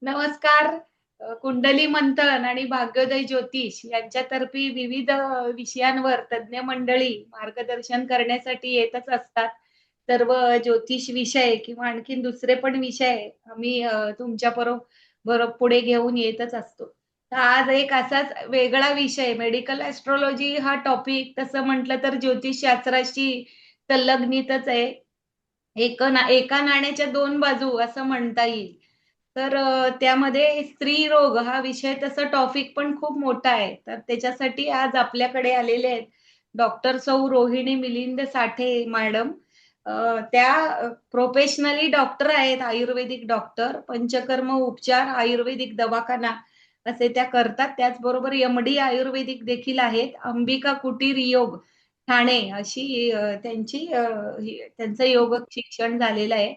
नमस्कार. कुंडली मंथन आणि भाग्योदय ज्योतिष यांच्यातर्फे विविध विषयांवर तज्ञ मंडळी मार्गदर्शन करण्यासाठी येतच असतात. सर्व ज्योतिष विषय किंवा आणखीन दुसरे पण विषय आम्ही तुमच्या बरोबर पुढे घेऊन येतच असतो. तर आज एक असाच वेगळा विषय मेडिकल ॲस्ट्रोलॉजी हा टॉपिक तसं म्हटलं तर ज्योतिषशास्त्राशी संलग्नितच आहे. एका नाण्याच्या दोन बाजू असं म्हणता येईल. तर त्यामध्ये स्त्री रोग हा विषय तसं टॉपिक पण खूप मोठा आहे. तर त्याच्यासाठी आज आपल्याकडे आलेले आहेत डॉक्टर सौ रोहिणी मिलिंद साठे मॅडम. त्या प्रोफेशनली डॉक्टर आहेत, आयुर्वेदिक डॉक्टर, पंचकर्म उपचार, आयुर्वेदिक दवाखाना असे त्या करतात. त्याचबरोबर एम-डी आयुर्वेदिक देखील आहेत. अंबिका कुटीर योग ठाणे अशी त्यांचं योग शिक्षण झालेलं आहे.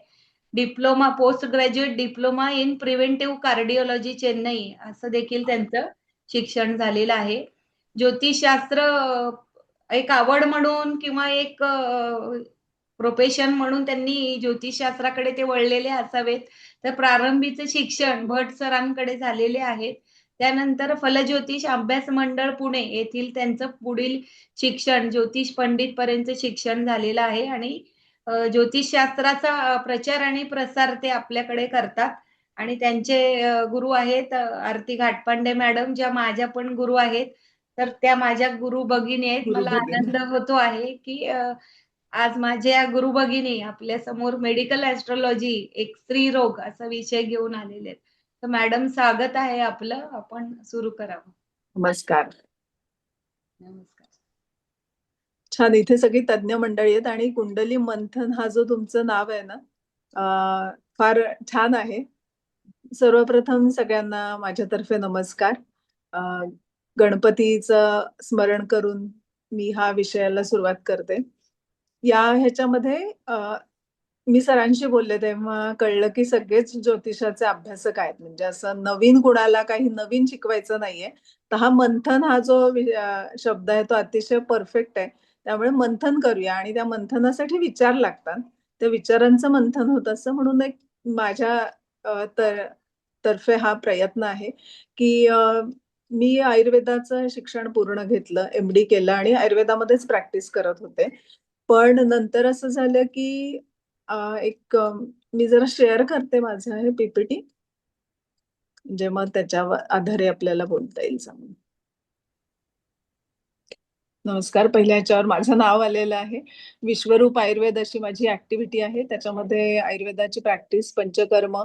Diploma post graduate diploma in preventive cardiology Chennai असं देखील त्यांचं शिक्षण झालेलं आहे. ज्योतिषशास्त्र एक आवड म्हणून किंवा एक प्रोफेशन म्हणून त्यांनी ज्योतिषशास्त्राकडे ते वळलेले असावेत. तर प्रारंभीचे शिक्षण भट सरांकडे झालेले आहेत. त्यानंतर फलज्योतिष अभ्यास मंडळ पुणे येथील त्यांचं पुढील शिक्षण ज्योतिष पंडित पर्यंत शिक्षण झालेलं आहे आणि ज्योतिषशास्त्राचा प्रचार आणि प्रसार ते आपल्याकडे करतात आणि त्यांचे गुरु आहेत आरती घाटपांडे मॅडम, ज्या माझ्या पण गुरु आहेत. तर त्या माझ्या गुरु भगिनी आहेत. गुरु मला भगिनी. आनंद होतो आहे की आज माझ्या गुरु भगिनी आपल्या समोर मेडिकल ॲस्ट्रोलॉजी एक स्त्री रोग असा विषय घेऊन आलेले आहेत. तर मॅडम स्वागत आहे आपलं. आपण सुरू करावं. नमस्कार. नमस्कार. छान. इथे सगळी तज्ञ मंडळी आहेत आणि कुंडली मंथन हा जो तुमचं नाव आहे ना, फार छान आहे. सर्वप्रथम सगळ्यांना माझ्यातर्फे नमस्कार. गणपतीचं स्मरण करून मी हा विषयाला सुरुवात करते. ह्याच्यामध्ये मी सरांशी बोलले तेव्हा कळलं की सगळेच ज्योतिषाचे अभ्यासक आहेत. म्हणजे असं नवीन कुणाला काही नवीन शिकवायचं नाहीये. तर हा मंथन हा जो शब्द आहे तो अतिशय परफेक्ट आहे. त्यामुळे मंथन करूया आणि त्या मंथनासाठी विचार लागतात. त्या विचारांचं मंथन होत असं म्हणून एक माझ्या तर्फे हा प्रयत्न आहे की मी आयुर्वेदाचं शिक्षण पूर्ण घेतलं, एम-डी केलं आणि आयुर्वेदामध्येच प्रॅक्टिस करत होते. पण नंतर असं झालं की मी जरा शेअर करते माझं हे पीपीटी, म्हणजे मग त्याच्यावर आधारे आपल्याला बोलता येईल सांगून. नमस्कार. पहिल्या ह्याच्यावर माझं नाव आलेलं आहे. विश्वरूप आयुर्वेद अशी माझी ऍक्टिव्हिटी आहे. त्याच्यामध्ये आयुर्वेदाची प्रॅक्टिस, पंचकर्म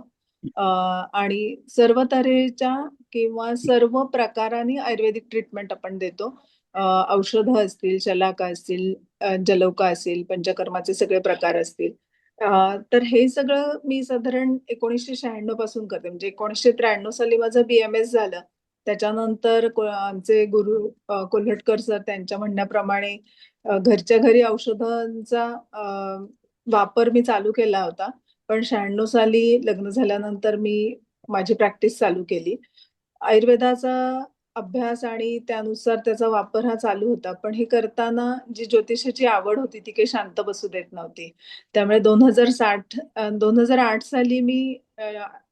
आणि सर्व तऱ्हेच्या किंवा सर्व प्रकाराने आयुर्वेदिक ट्रीटमेंट आपण देतो. औषधं असतील, शलाका असतील, जलौका असेल, पंचकर्माचे सगळे प्रकार असतील. तर हे सगळं मी साधारण 1996 पासून करते. म्हणजे 1993 साली माझं BMS झालं. त्याच्यानंतर आमचे गुरु कोल्हटकर सर त्यांच्या म्हणण्याप्रमाणे घरच्या घरी औषधांचा वापर मी चालू केला होता. पण 96 साली लग्न झाल्यानंतर मी माझी प्रॅक्टिस चालू केली. आयुर्वेदाचा अभ्यास आणि त्यानुसार त्याचा वापर हा चालू होता. पण हे करताना जी ज्योतिषाची आवड होती ती काही शांत बसू देत नव्हती. त्यामुळे 2008 साली मी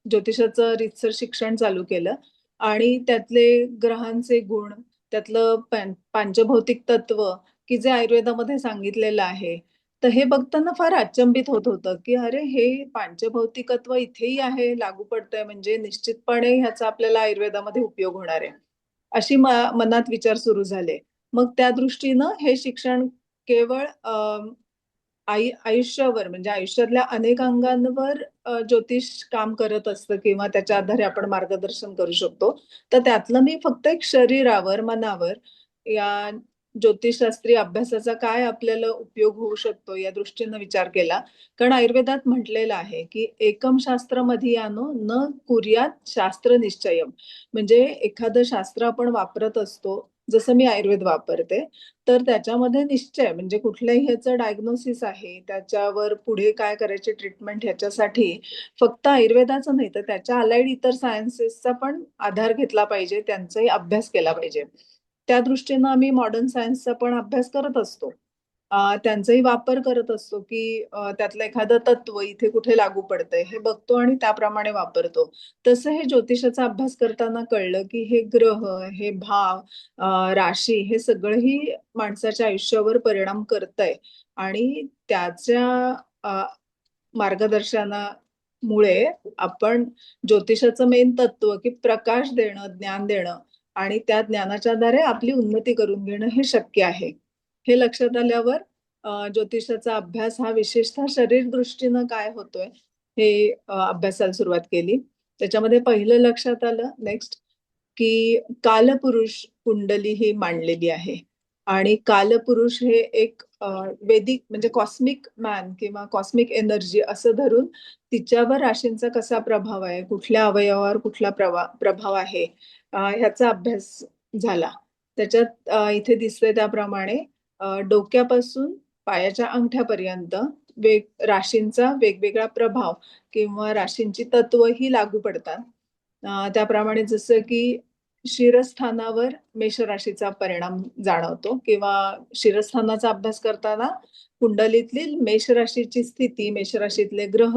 ज्योतिषाचं रीतसर शिक्षण चालू केलं आणि त्यातले ग्रहांचे गुण, त्यातलं पांचभौतिक तत्व की जे आयुर्वेदामध्ये सांगितलेलं आहे, तर हे बघताना फार अचंबित होत होतं की अरे हे पांचभौतिकत्व इथेही आहे, लागू पडतंय, म्हणजे निश्चितपणे ह्याचा आपल्याला आयुर्वेदामध्ये उपयोग होणार आहे, अशी मनात विचार सुरू झाले. मग त्या दृष्टीनं हे शिक्षण केवळ आयुष्यावर म्हणजे आयुष्यातल्या अनेक अंगांवर ज्योतिष काम करत असतं किंवा त्याच्या आधारे आपण मार्गदर्शन करू शकतो. तर त्यातलं मी फक्त एक शरीरावर, मनावर या ज्योतिषशास्त्रीय अभ्यासाचा काय आपल्याला उपयोग होऊ शकतो या दृष्टीनं विचार केला. कारण आयुर्वेदात म्हटलेलं आहे की एकम शास्त्र मधियानो न कुर्यात शास्त्र निश्चयम. म्हणजे एखादं शास्त्र आपण वापरत असतो, जसं मी आयुर्वेद वापरते, तर त्याच्यामध्ये निश्चय म्हणजे कुठल्याही ह्याचं डायग्नोसिस आहे, त्याच्यावर पुढे काय करायचे ट्रीटमेंट ह्याच्यासाठी फक्त आयुर्वेदाचं नाही तर त्याच्या अलाइड इतर सायन्सेसचा पण आधार घेतला पाहिजे, त्यांचाही अभ्यास केला पाहिजे. त्या दृष्टीनं आम्ही मॉडर्न सायन्सचा पण अभ्यास करत असतो. त्यांचाही वापर करत असतो की त्यातलं एखादं तत्व इथे कुठे लागू पडतंय हे बघतो आणि त्याप्रमाणे वापरतो. तसं हे ज्योतिषाचा अभ्यास करताना कळलं की हे ग्रह, हे भाव, राशी हे सगळंही माणसाच्या आयुष्यावर परिणाम करतंय आणि त्याच्या अ, मार्गदर्शनामुळे आपण ज्योतिषाचं मेन तत्व की प्रकाश देणं, ज्ञान देणं आणि त्या ज्ञानाच्या आधारे आपली उन्नती करून घेणं हे शक्य आहे. हे लक्षात आल्यावर ज्योतिषाचा अभ्यास हा विशेषतः शरीर दृष्टीनं काय होतोय हे अभ्यासाला सुरुवात केली. त्याच्यामध्ये पहिलं लक्षात आलं नेक्स्ट की कालपुरुष कुंडली ही मांडलेली आहे आणि कालपुरुष हे एक वेदिक म्हणजे कॉस्मिक मॅन किंवा कॉस्मिक एनर्जी असं धरून तिच्यावर राशींचा कसा प्रभाव आहे, कुठल्या अवयवावर कुठला प्रभाव आहे ह्याचा अभ्यास झाला. त्याच्यात इथे दिसतंय त्याप्रमाणे डोक्यापासून पायाच्या अंगठ्यापर्यंत राशींचा वेगवेगळा प्रभाव किंवा राशींची तत्व ही लागू पडतात. त्याप्रमाणे जसं की शिरस्थानावर मेषराशीचा परिणाम जाणवतो किंवा शिरस्थानाचा अभ्यास करताना कुंडलीतली मेषराशीची स्थिती, मेषराशीतले ग्रह,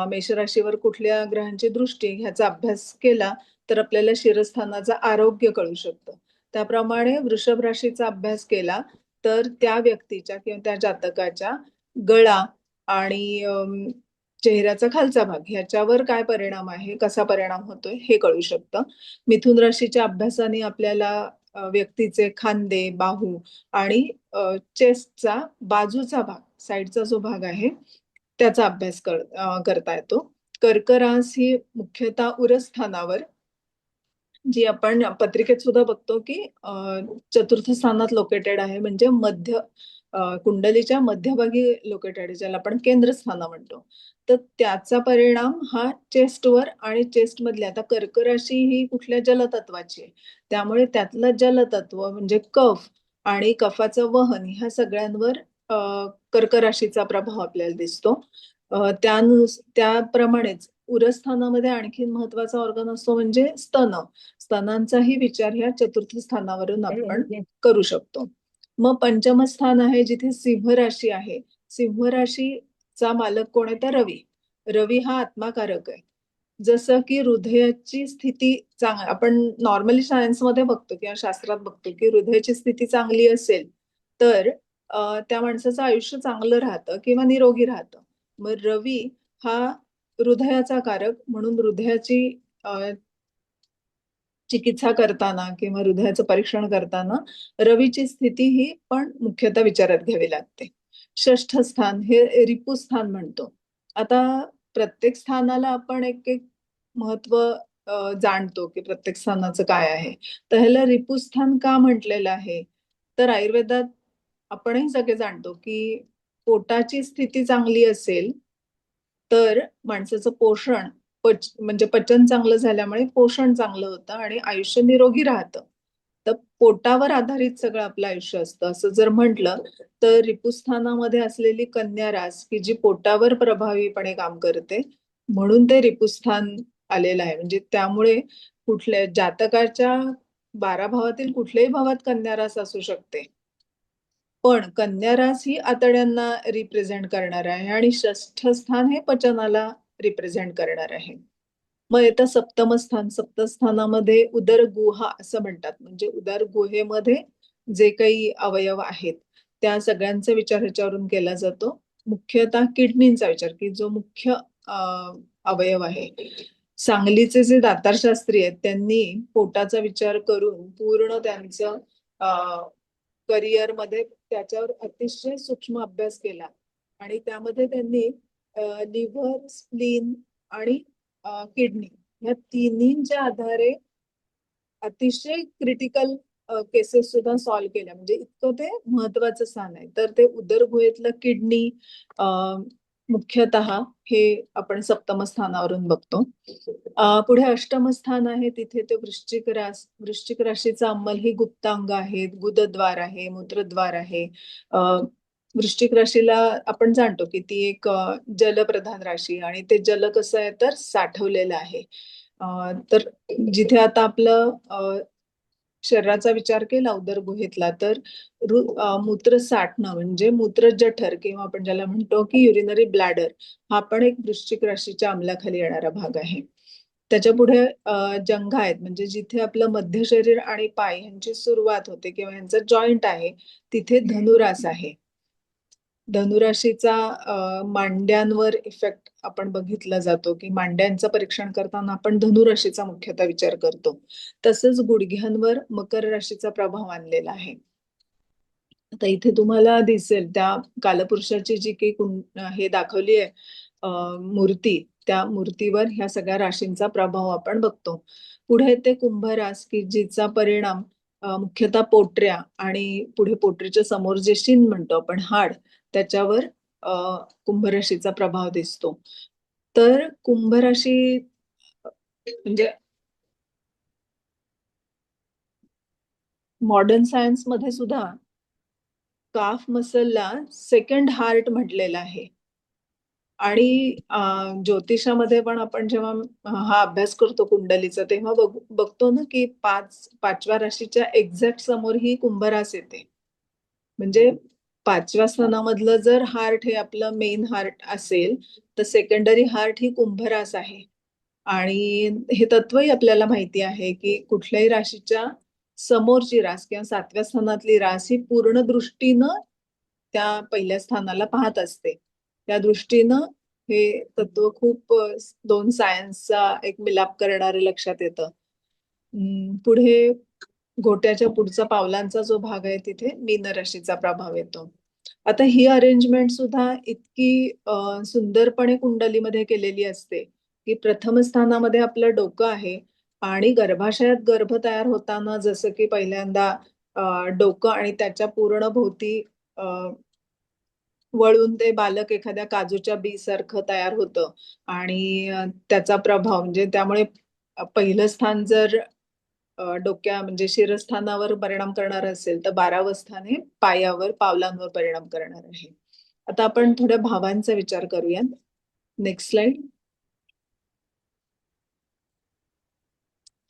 मेषराशीवर कुठल्या ग्रहांची दृष्टी ह्याचा अभ्यास केला तर आपल्याला शिरस्थानाचं आरोग्य कळू शकतं. त्याप्रमाणे वृषभ राशीचा अभ्यास केला तर त्या व्यक्तीच्या किंवा त्या जातकाच्या गळा आणि चेहऱ्याचा खालचा भाग ह्याच्यावर काय परिणाम आहे, कसा परिणाम होतोय हे कळू शकतं. मिथुन राशीच्या अभ्यासाने आपल्याला व्यक्तीचे खांदे, बाहू आणि चेस्टचा बाजूचा भाग, साईडचा जो भाग आहे त्याचा अभ्यास करता येतो. कर्क रास ही मुख्यतः उरस्थानावर जी आपण पत्रिकेत सुद्धा बघतो की चतुर्थ स्थानात लोकेटेड आहे म्हणजे कुंडलीच्या मध्यभागी लोकेटेड ज्याला आपण केंद्रस्थान म्हणतो. तर त्याचा परिणाम हा चेस्टवर आणि चेस्ट मधल्या आता कर्क राशी ही कुठल्या जलतत्वाची आहे त्यामुळे त्यातलं जलतत्व म्हणजे कफ आणि कफाचं वहन ह्या सगळ्यांवर कर्क राशीचा प्रभाव आपल्याला दिसतो. त्याप्रमाणेच उरस्थानामध्ये आणखीन महत्वाचा ऑर्गन असतो म्हणजे स्तन. स्तनांचाही विचार ह्या चतुर्थ स्थानावरून आपण करू शकतो. मग पंचम स्थान आहे जिथे सिंह राशी आहे. सिंह राशीचा मालक कोण आहे तर रवी. रवी हा आत्माकारक आहे. जसं की हृदयाची स्थिती आपण नॉर्मली सायन्समध्ये बघतो किंवा शास्त्रात बघतो की हृदयाची स्थिती चांगली असेल तर त्या माणसाचं आयुष्य चांगलं राहतं किंवा निरोगी राहतं. मग रवी हा हृदयाचा कारक म्हणून हृदयाची चिकित्सा करताना किंवा हृदयाचं परीक्षण करताना रवीची स्थिती ही पण मुख्यतः विचारात घ्यावी लागते. षष्ठ स्थान हे रिपू स्थान म्हणतो. आता प्रत्येक स्थानाला आपण एक एक महत्व जाणतो की प्रत्येक स्थानाचं काय आहे. तर ह्याला रिपू स्थान का म्हटलेलं आहे तर आयुर्वेदात आपणही सगळे जाणतो की पोटाची स्थिती चांगली असेल तर माणसाचं पोषण म्हणजे पचन चांगलं झाल्यामुळे पोषण चांगलं होतं आणि आयुष्य निरोगी राहतं. तर पोटावर आधारित सगळं आपलं आयुष्य असतं असं जर म्हटलं तर रिपुस्थानामध्ये असलेली कन्या रास की जी पोटावर प्रभावीपणे काम करते म्हणून ते रिपुस्थान आलेलं आहे. म्हणजे त्यामुळे कुठल्या जातकाच्या 12 भावातील कुठल्याही भावात कन्या रास असू शकते. पण कन्या रास ही आतड्यांना रिप्रेझेंट करणार आहे आणि षष्ठ स्थान हे पचनाला रिप्रेझेंट करणार आहे. मग येतं सप्तम स्थान. सप्तस्थानामध्ये उदर गुहा असं म्हणतात. म्हणजे उदर गुहेमध्ये जे काही अवयव आहेत त्या सगळ्यांचा विचार ह्याच्यावरून केला जातो. मुख्यतः किडनींचा विचार की जो मुख्य अवयव आहे. सांगलीचे जे दातारशास्त्री आहेत त्यांनी पोटाचा विचार करून पूर्ण त्यांचं करिअरमध्ये त्याच्यावर अतिशय सूक्ष्म अभ्यास केला आणि त्यामध्ये त्यांनी लिव्हर, स्प्लीन आणि किडनी या तिन्हींच्या आधारे अतिशय क्रिटिकल केसेस सुद्धा सॉल्व्ह केल्या. म्हणजे इतकं ते महत्वाचं स्थान आहे. तर ते उदरगुहेतलं किडनी मुख्यतः हे आपण सप्तम स्थानावरून बघतो. पुढे अष्टम स्थान आहे तिथे ते वृश्चिक राशीचा अंमल ही गुप्तांग आहेत, गुदद्वार आहे, मूत्रद्वार आहे. वृश्चिक राशीला आपण जाणतो की ती एक जलप्रधान राशी आणि ते जल कसं आहे तर साठवलेलं आहे. तर जिथे आता आपलं शरीराचा विचार केला उदर गुहेतला तर मूत्र साठणं म्हणजे मूत्र जठर किंवा आपण ज्याला म्हणतो की युरिनरी ब्लॅडर हा पण एक वृश्चिक राशीच्या अंमलाखाली येणारा भाग आहे. त्याच्या पुढे जंघा आहेत म्हणजे जिथे आपलं मध्य शरीर आणि पाय यांची सुरुवात होते किंवा यांचा जॉईंट आहे तिथे धनुरास आहे. धनुराशीचा मांड्यांवर इफेक्ट आपण बघितला जातो की मांड्यांचं परीक्षण करताना आपण धनुराशीचा मुख्यतः विचार करतो. तसंच गुडघ्यांवर मकर राशीचा प्रभाव आणलेला आहे. आता इथे तुम्हाला दिसेल त्या कालपुरुषाची जी काही हे दाखवली आहे मूर्ती त्या मूर्तीवर ह्या सगळ्या राशींचा प्रभाव आपण बघतो. पुढे ते कुंभ रास की जिचा परिणाम मुख्यतः पोटऱ्या आणि पुढे पोटरीच्या समोर जे शिन म्हणतो आपण हाड त्याच्यावर कुंभ राशीचा प्रभाव दिसतो. तर कुंभ राशी म्हणजे मॉडर्न सायन्स मध्ये सुद्धा काफ मसलला सेकंड हार्ट म्हटलेलं आहे. आणि ज्योतिषामध्ये पण आपण जेव्हा हा अभ्यास करतो कुंडलीचा तेव्हा बघतो ना की पाचव्या राशीच्या एक्झॅक्ट समोर ही कुंभ रास येते. म्हणजे पाचव्या स्थानामधलं जर हार्ट हे आपलं मेन हार्ट असेल तर सेकंडरी हार्ट ही कुंभ रास आहे. आणि हे तत्वही आपल्याला माहिती आहे की कुठल्याही राशीच्या समोरची रास किंवा सातव्या स्थानातली रास ही पूर्ण दृष्टीनं त्या पहिल्या स्थानाला पाहत असते. त्या दृष्टीनं हे तत्व खूप दोन सायन्सचा एक मिलाप करणारे लक्षात येतं. पुढे घोट्याच्या पुढचा पावलांचा जो भाग आहे तिथे मीन राशीचा प्रभाव येतो. आता ही अरेंजमेंट सुद्धा इतकी सुंदरपणे कुंडलीमध्ये केलेली असते की प्रथम स्थानामध्ये आपलं डोकं आहे आणि गर्भाशयात गर्भ तयार होताना जसं की पहिल्यांदा डोकं आणि त्याच्या पूर्ण भोवती वळून ते बालक एखाद्या काजूच्या बी सारखं तयार होतं आणि त्याचा प्रभाव म्हणजे त्यामुळे पहिलं स्थान जर डोक्या म्हणजे शिरस्थानावर परिणाम करणार असेल तर 12वं स्थान हे पायावर पावलांवर परिणाम करणार आहे. आता आपण थोड्या भावांचा विचार करूया. Next slide.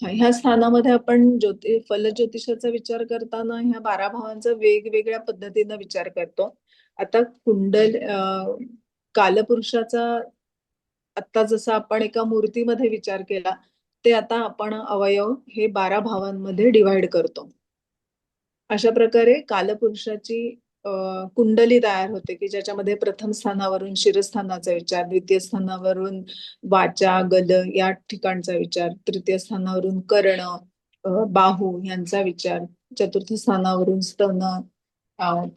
ह्या स्थानामध्ये आपण फलज्योतिषाचा विचार करताना ह्या 12 भावांचा वेगवेगळ्या पद्धतीनं विचार करतो. आता कालपुरुषाचा आता जसं आपण एका मूर्तीमध्ये विचार केला ते आता आपण अवयव हे 12 भावांमध्ये डिवाइड करतो. अशा प्रकारे कालपुरुषाची कुंडली तयार होते की ज्याच्यामध्ये प्रथम स्थानावरून शिरस्थानाचा विचार, द्वितीय स्थानावरून वाचा गल या ठिकाणचा विचार, तृतीय स्थानावरून कर्ण, बाहू यांचा विचार, चतुर्थ स्थानावरून स्तन,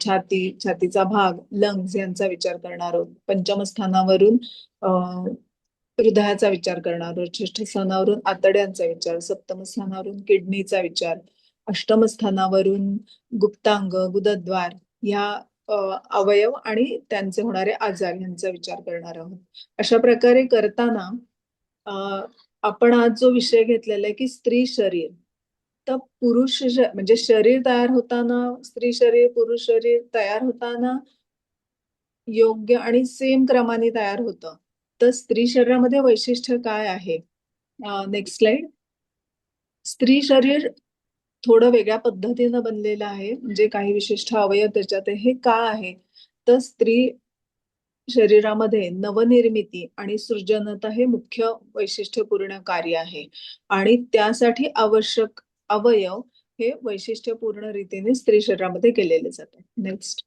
छातीचा भाग, लंग्स यांचा विचार करणार आहोत. पंचम स्थानावरून हृदयाचा विचार करणार आहोत. षष्ठ स्थानावरून आतड्यांचा विचार, सप्तम स्थानावरून किडनीचा विचार, अष्टम स्थानावरून गुप्तांग, गुदद्वार या अवयव आणि त्यांचे होणारे आजार यांचा विचार करणार आहोत. अशा प्रकारे करताना आपण आज जो विषय घेतलेला आहे की स्त्री शरीर, तर पुरुष म्हणजे शरीर तयार होताना स्त्री शरीर पुरुष शरीर तयार होताना योग्य आणि सेम क्रमाने तयार होतं. तर स्त्री शरीरामध्ये वैशिष्ट्य काय आहे? Next slide. स्त्री शरीर थोडं वेगळ्या पद्धतीनं बनलेलं आहे म्हणजे काही विशिष्ट अवयव त्याच्यात हे का आहे तर स्त्री शरीरामध्ये नवनिर्मिती आणि सृजनता हे मुख्य वैशिष्ट्यपूर्ण कार्य आहे आणि त्यासाठी आवश्यक अवयव हे वैशिष्ट्यपूर्ण रीतीने स्त्री शरीरामध्ये केलेले जातात. नेक्स्ट.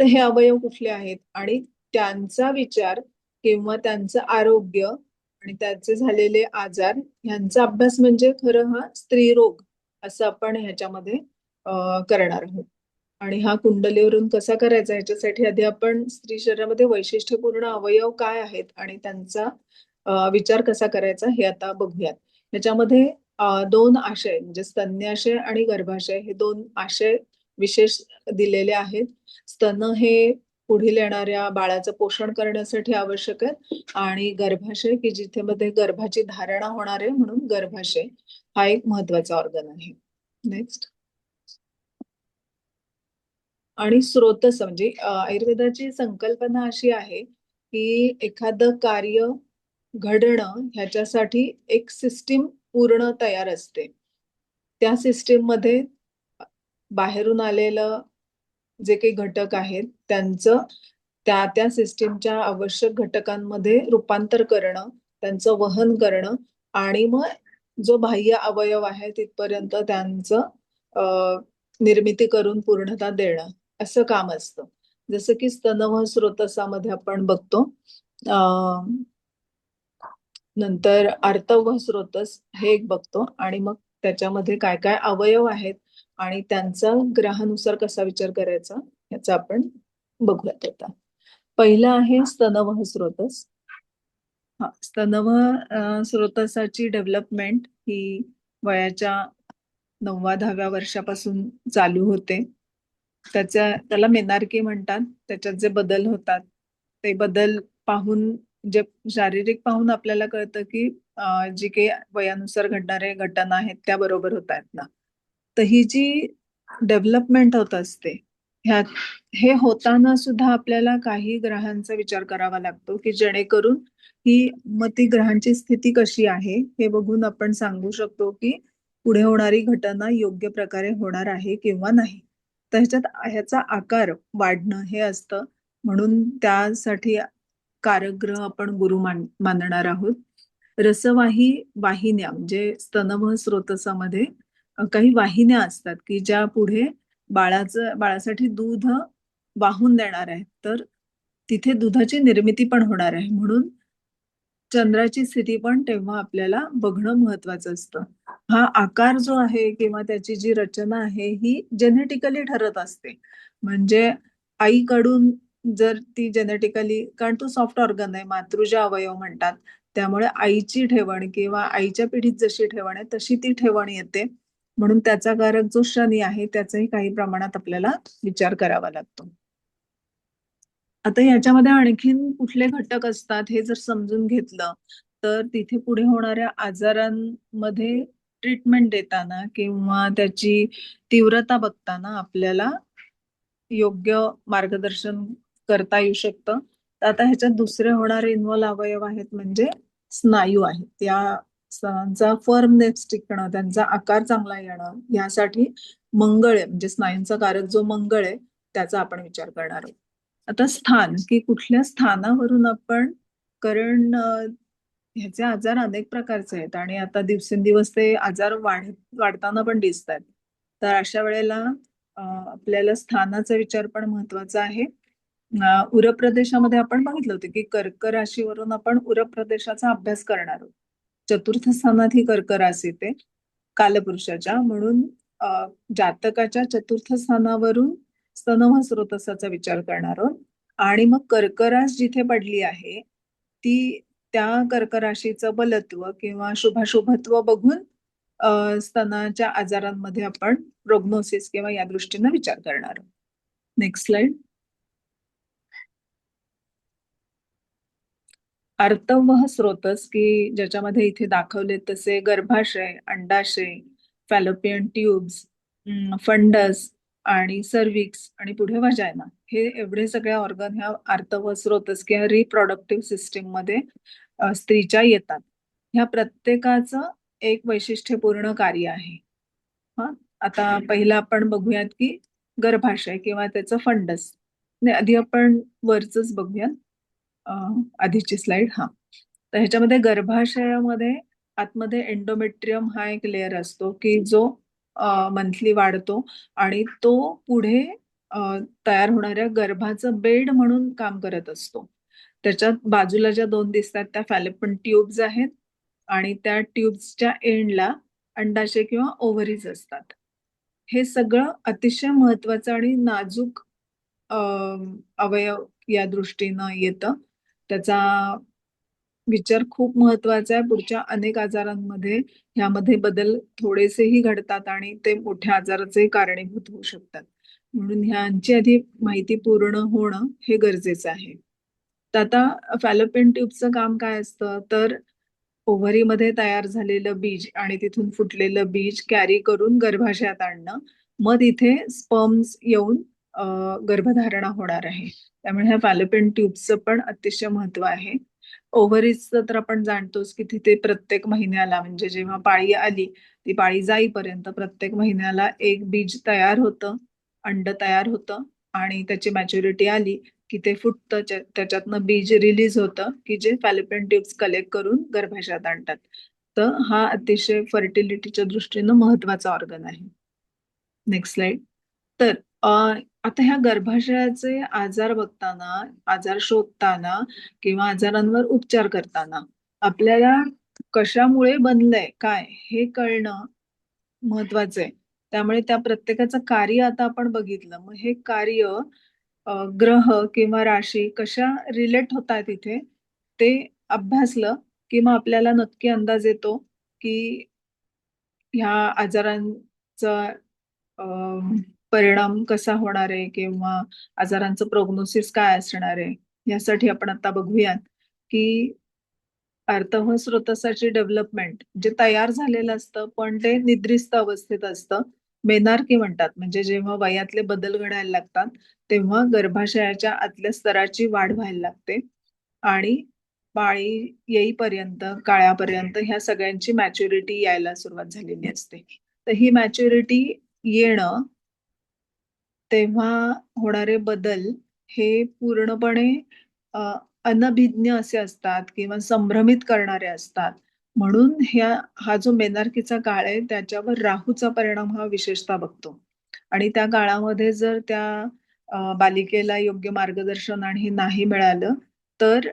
तर हे अवयव कुठले आहेत आणि त्यांचा विचार किंवा त्यांचं आरोग्य आणि त्याचे झालेले आजार यांचा अभ्यास म्हणजे खरं हा स्त्रीरोग असं आपण ह्याच्यामध्ये करणार आहोत. आणि हा कुंडलीवरून कसा करायचा ह्याच्यासाठी आधी आपण स्त्री शरीरामध्ये वैशिष्ट्यपूर्ण अवयव काय आहेत आणि त्यांचा विचार कसा करायचा हे आता बघूयात. ह्याच्यामध्ये दोन आशय म्हणजे स्तन्याशय आणि गर्भाशय हे दोन आशय विशेष दिलेले आहेत. स्तन हे पुढील येणाऱ्या बाळाचं पोषण करण्यासाठी आवश्यक आहे आणि गर्भाशय की जिथे मध्ये गर्भाची धारणा होणार आहे म्हणून गर्भाशय हा एक महत्वाचा ऑर्गन आहे. नेक्स्ट. आणि स्रोतस म्हणजे आयुर्वेदाची संकल्पना अशी आहे की एखादं कार्य घडणं ह्याच्यासाठी एक सिस्टीम पूर्ण तयार असते. त्या सिस्टीम मध्ये बाहेरून आलेलं जे काही घटक आहेत त्यांचं त्या त्या सिस्टीमच्या आवश्यक घटकांमध्ये रूपांतर करणं, त्यांचं वहन करणं आणि मग जो बाह्य अवयव आहे तिथपर्यंत त्यांचं निर्मिती करून पूर्णता देणं असं काम असतं. जसं की स्तनवह स्रोतसामध्ये आपण बघतो. नंतर आर्तवह स्रोतस हे एक बघतो आणि मग त्याच्यामध्ये काय काय अवयव आहेत आणि त्यांचा ग्रहानुसार कसा विचार करायचा याचा आपण बघूयात आता. पहिला आहे स्तनवह स्रोतस. हा, स्तनवह स्रोतसाची डेव्हलपमेंट ही वयाच्या 9-10व्या वर्षापासून चालू होते. त्याला मेनार्की म्हणतात. त्याच्यात जे बदल होतात ते बदल पाहून जे शारीरिक पाहून आपल्याला कळतं की जी काही वयानुसार घडणारे घटना आहेत त्या बरोबर होत आहेत ना. तर ही जी डेव्हलपमेंट होत असते ह्यात हे होताना सुद्धा आपल्याला काही ग्रहांचा विचार करावा लागतो की जेणेकरून ही मग ती ग्रहांची स्थिती कशी आहे हे बघून आपण सांगू शकतो की पुढे होणारी घटना योग्य प्रकारे होणार आहे किंवा नाही. तर ह्याचा आकार वाढणं हे असतं. म्हणून त्यासाठी कारकग्रह आपण गुरु मानणार आहोत. रसवाही वाहिन्या म्हणजे स्तनवह स्रोतसामध्ये काही वाहिन्या असतात की ज्या पुढे बाळासाठी दूध वाहून देणार आहेत. तर तिथे दुधाची निर्मिती पण होणार आहे. म्हणून चंद्राची स्थिती पण तेव्हा आपल्याला बघणं महत्वाचं असतं. हा आकार जो आहे किंवा त्याची जी रचना आहे ही जेनेटिकली ठरत असते. म्हणजे आईकडून जर ती जेनेटिकली, कारण तो सॉफ्ट ऑर्गन आहे, मातृज अवयव म्हणतात, त्यामुळे आईची ठेवण किंवा आईच्या पिढीत जशी ठेवण आहे तशी ती ठेवण येते. म्हणून त्याचा कारक जो शनी आहे त्याचाही काही प्रमाणात आपल्याला विचार करावा लागतो. आता याच्यामध्ये आणखीन कुठले घटक असतात हे जर समजून घेतलं तर तिथे पुढे होणाऱ्या आजारांमध्ये ट्रीटमेंट देताना किंवा त्याची तीव्रता बघताना आपल्याला योग्य मार्गदर्शन करता येऊ शकतं. तर आता ह्याच्यात दुसरे होणारे इन्व्हॉल्व अवयव आहेत म्हणजे स्नायू आहेत. त्या स्नायूंचा फर्मनेस टिकणं, त्यांचा आकार चांगला येणं यासाठी मंगळ आहे म्हणजे स्नायूंचा कारक जो मंगळ आहे त्याचा आपण विचार करणार आहोत. आता स्थान की कुठल्या स्थानावरून आपण, कारण ह्याचे आजार अनेक प्रकारचे आहेत आणि आता दिवसेंदिवस ते आजार वाढताना पण दिसत आहेत. तर अशा वेळेला आपल्याला स्थानाचा विचार पण महत्वाचा आहे. उर प्रदेशामध्ये आपण बघितलं होतं की कर्क राशीवरून आपण उर प्रदेशाचा अभ्यास करणार आहोत. चतुर्थ स्थानात ही कर्क राशी ते कालपुरुषाच्या, म्हणून जातकाच्या चतुर्थ स्थानावरून स्तनवह स्रोतसाचा विचार करणार आहोत. आणि मग कर्क रास जिथे पडली आहे ती त्या कर्क राशीचं बलत्व किंवा शुभाशुभत्व बघून स्तनाच्या आजारांमध्ये आपण प्रोग्नोसिस किंवा या दृष्टीने विचार करणार आहोत. Next slide. आर्तवह स्रोतस की ज्याच्यामध्ये इथे दाखवले तसे गर्भाशय, अंडाशय, फॅलोपियन ट्यूब्स, फंडस आणि सर्विक्स आणि पुढे वजायना, हे एवढे सगळे ऑर्गन ह्या आर्तवह स्रोतस किंवा रिप्रोडक्टिव्ह सिस्टीम मध्ये स्त्रीच्या येतात. ह्या प्रत्येकाचं एक वैशिष्ट्यपूर्ण कार्य आहे. हा, आता पहिला आपण बघूयात की गर्भाशय किंवा त्याचं फंडस. आधी आपण वरच बघूयात, आधीची स्लाइड. हा, तर ह्याच्यामध्ये गर्भाशयामध्ये आतमध्ये एंडोमेट्रियम हा एक लेअर असतो की जो मंथली वाढतो आणि तो पुढे तयार होणाऱ्या गर्भाचं बेड म्हणून काम करत असतो. त्याच्यात बाजूला ज्या दोन दिसतात त्या फॅलोपियन ट्यूब्स आहेत आणि त्या ट्यूब्सच्या एंडला अंडाशय किंवा ओव्हरीज असतात. हे सगळं अतिशय महत्वाचं आणि नाजूक अवयव या दृष्टीनं येतं. त्याचा विचार खूप महत्वाचा आहे. पुढच्या अनेक आजारांमध्ये ह्यामध्ये बदल थोडेसेही घडतात आणि ते मोठ्या आजाराचे कारणीभूत होऊ शकतात. म्हणून ह्यांची आधी माहिती पूर्ण होणं हे गरजेचं आहे. तर आता फॅलोपियन ट्यूबचं काम काय असतं, तर ओव्हरीमध्ये तयार झालेलं बीज आणि तिथून फुटलेलं बीज कॅरी करून गर्भाशयात आणणं, मग तिथे स्पर्म्स येऊन गर्भधारणा होणार आहे. त्यामुळे ह्या फॅलोपियन ट्यूबचं पण अतिशय महत्व आहे. ओव्हरीजचं तर आपण जाणतोच की तिथे प्रत्येक महिन्याला म्हणजे जेव्हा पाळी आली ती पाळी जाईपर्यंत प्रत्येक महिन्याला एक बीज तयार होतं, अंड तयार होतं आणि त्याची मॅच्युरिटी आली की ते फुटतं, त्याच्यातनं बीज रिलीज होतं की जे फॅलोपियन ट्यूब्स कलेक्ट करून गर्भाशयात आणतात. तर हा अतिशय फर्टिलिटीच्या दृष्टीनं महत्वाचा ऑर्गन आहे. Next slide. तर अ, आता ह्या गर्भाशयाचे आजार बघताना, आजार शोधताना किंवा आजारांवर उपचार करताना आपल्याला कशामुळे बनलंय काय हे कळणं महत्वाचं आहे. त्यामुळे त्या प्रत्येकाचं कार्य आता आपण बघितलं. मग हे कार्य ग्रह किंवा राशी कशा रिलेट होतात इथे ते अभ्यासलं की मग आपल्याला नक्की अंदाज येतो की ह्या आजारांचा परिणाम कसा होणार आहे किंवा आजारांचं प्रोग्नोसिस काय असणार आहे. यासाठी आपण आता बघूयात की अर्थव स्रोतसाची डेव्हलपमेंट जे तयार झालेलं असतं पण ते निद्रिस्त अवस्थेत असतं. मेनार्की म्हणतात, म्हणजे जेव्हा वयातले बदल घडायला लागतात तेव्हा गर्भाशयाच्या आतल्या स्तराची वाढ व्हायला लागते आणि पाळी येईपर्यंत काळापर्यंत ह्या सगळ्यांची मॅच्युरिटी यायला सुरुवात झालेली असते. तर ही मॅच्युरिटी येणं तेव्हा होणारे बदल हे पूर्णपणे अ, अनभिज्ञ असे असतात किंवा संभ्रमित करणारे असतात. म्हणून हा जो मेनार्कीचा काळ आहे त्याच्यावर राहूचा परिणाम हा विशेषतः बघतो आणि त्या काळामध्ये जर त्या बालिकेला योग्य मार्गदर्शन आणि नाही मिळालं तर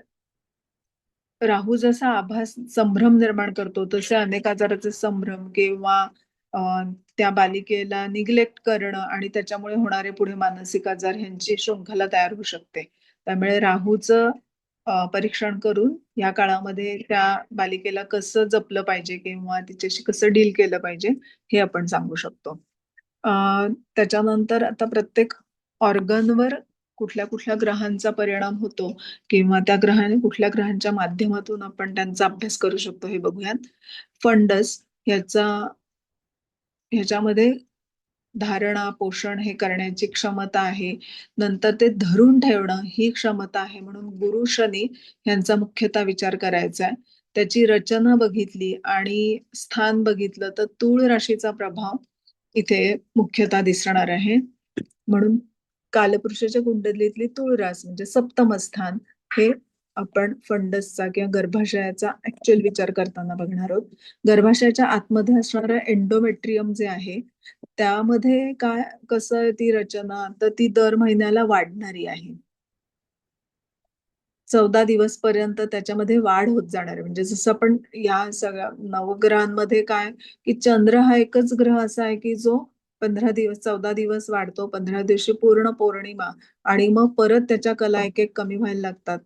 राहू जसा आभास संभ्रम निर्माण करतो तसे अनेक आजाराचे संभ्रम किंवा अ, त्या बालिकेला निग्लेक्ट करणं आणि त्याच्यामुळे होणारे पुढे मानसिक आजार ह्यांची शृंखला तयार होऊ शकते. त्यामुळे राहूचं परीक्षण करून या काळामध्ये त्या बालिकेला कसं जपलं पाहिजे किंवा तिच्याशी कसं डील केलं पाहिजे हे आपण सांगू शकतो. अ, त्याच्यानंतर आता प्रत्येक ऑर्गनवर कुठल्या कुठल्या ग्रहांचा परिणाम होतो किंवा त्या ग्रहाने कुठल्या ग्रहांच्या माध्यमातून आपण त्यांचा अभ्यास करू शकतो हे बघूयात. फंडस ह्याचा ह्याच्यामध्ये धारणा पोषण हे करण्याची क्षमता आहे. नंतर ते धरून ठेवणं ही क्षमता आहे. म्हणून गुरु शनी यांचा मुख्यतः विचार करायचा आहे. त्याची रचना बघितली आणि स्थान बघितलं तर तूळ राशीचा प्रभाव इथे मुख्यतः दिसणार आहे. म्हणून कालपुरुषाच्या कुंडलीतली तूळ रास म्हणजे सप्तम स्थान हे आपण फंडसचा किंवा गर्भाशयाचा ऍक्च्युअल विचार करताना बघणार आहोत. गर्भाशयाच्या आतमध्ये असणारं एंडोमेट्रियम जे आहे त्यामध्ये काय कसं आहे ती रचना तर ती दर महिन्याला वाढणारी आहे. 14 दिवस पर्यंत त्याच्यामध्ये वाढ होत जाणार आहे. म्हणजे जसं आपण या सगळ्या नवग्रहांमध्ये काय की चंद्र हा एकच ग्रह असा आहे की जो 15 दिवस 14 दिवस वाढतो, 15 दिवशी पूर्ण पौर्णिमा आणि मग परत त्याच्या कला एक एक कमी व्हायला लागतात.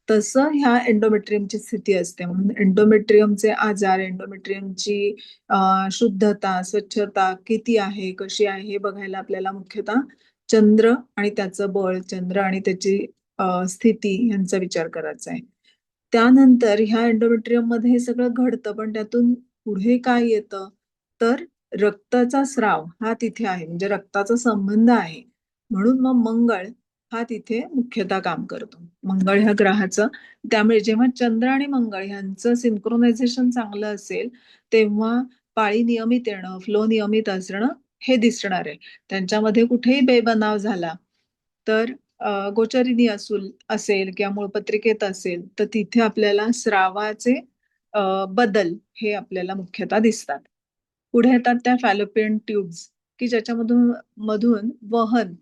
तसं ह्या एंडोमेट्रियमची स्थिती असते. म्हणून एंडोमेट्रियमचे आजार, एंडोमेट्रियमची शुद्धता, स्वच्छता किती आहे, कशी आहे हे बघायला आपल्याला मुख्यतः चंद्र आणि त्याचं बळ, चंद्र आणि त्याची स्थिती यांचा विचार करायचा आहे. त्यानंतर ह्या एंडोमेट्रियम मध्ये हे सगळं घडतं पण त्यातून पुढे काय येतं तर रक्ताचा स्राव हा तिथे आहे म्हणजे रक्ताचा संबंध आहे. म्हणून मग मंगळ हा तिथे मुख्यतः काम करतो. मंगळ ह्या ग्रहाचं त्यामुळे जेव्हा चंद्र आणि मंगळ ह्यांचं सिंक्रोनायझेशन चांगलं असेल तेव्हा पाळी नियमित येणं फ्लो नियमित असणं हे दिसणार आहे. त्यांच्यामध्ये कुठेही बेबनाव झाला तर गोचरिनी असेल किंवा मूळपत्रिकेत असेल तर तिथे आपल्याला स्रावाचे बदल हे आपल्याला मुख्यतः दिसतात. पुढे येतात त्या फॅलोपियन ट्यूब्स की मधून वहन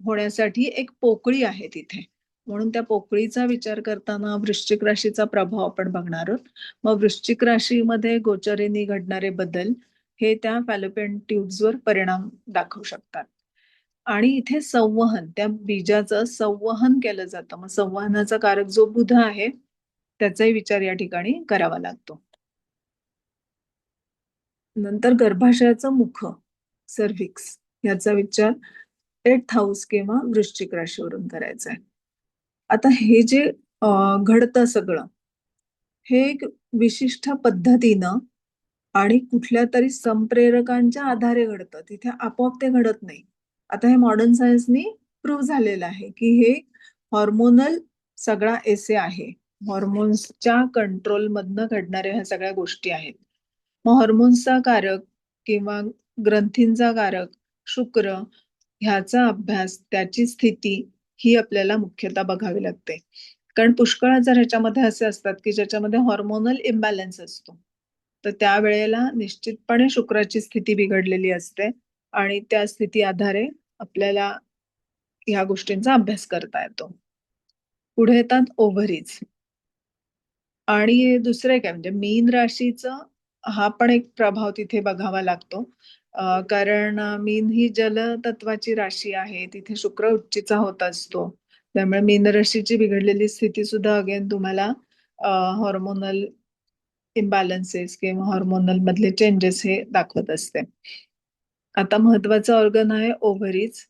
होण्यासाठी एक पोकळी आहे तिथे. म्हणून त्या पोकळीचा विचार करताना वृश्चिक राशीचा प्रभाव आपण बघणार आहोत. मग वृश्चिक राशीमध्ये गोचरिनी घडणारे बदल हे त्या फॅलोपियन ट्यूब्सवर परिणाम दाखवू शकतात. आणि इथे संवहन त्या बीजाचं संवहन केलं जातं. मग संवहनाचा कारक जो बुध आहे त्याचाही विचार या ठिकाणी करावा लागतो. नंतर गर्भाशयाचं मुख सर्व्हिक्स याचा विचार 8th हाऊस किंवा वृश्चिक राशीवरून करायचा आहे. आता हे जे घडतं सगळं हे एक विशिष्ट पद्धतीनं आणि कुठल्या तरी संप्रेरकांच्या आधारे घडतं. तिथे आपोआप ते घडत नाही. आता हे मॉडर्न सायन्सनी प्रूव्ह झालेलं आहे की हे हॉर्मोनल सगळा एसे आहे. हॉर्मोन्सच्या कंट्रोलमधनं घडणाऱ्या ह्या सगळ्या गोष्टी आहेत. मग हॉर्मोन्सचा कारक किंवा ग्रंथींचा कारक शुक्र ह्याचा अभ्यास, त्याची स्थिती ही आपल्याला मुख्यतः बघावी लागते. कारण पुष्कळ आजार ह्याच्यामध्ये असे असतात की ज्याच्यामध्ये हॉर्मोनल इम्बॅलन्स असतो. तर त्यावेळेला निश्चितपणे शुक्राची स्थिती बिघडलेली असते आणि त्या स्थिती आधारे आपल्याला ह्या गोष्टींचा अभ्यास करता येतो. पुढे येतात ओव्हरीज. आणि दुसरं एक आहे म्हणजे मीन राशीचा हा पण एक प्रभाव तिथे बघावा लागतो. कारण मीन ही जलतत्वाची राशी आहे, तिथे शुक्र उच्चीचा होत असतो. त्यामुळे मीन राशीची बिघडलेली स्थिती सुद्धा अगेन तुम्हाला हॉर्मोनल इम्बॅलन्सेस किंवा हॉर्मोनल मधले चेंजेस हे दाखवत असते. आता महत्वाचा ऑर्गन आहे ओव्हरीज.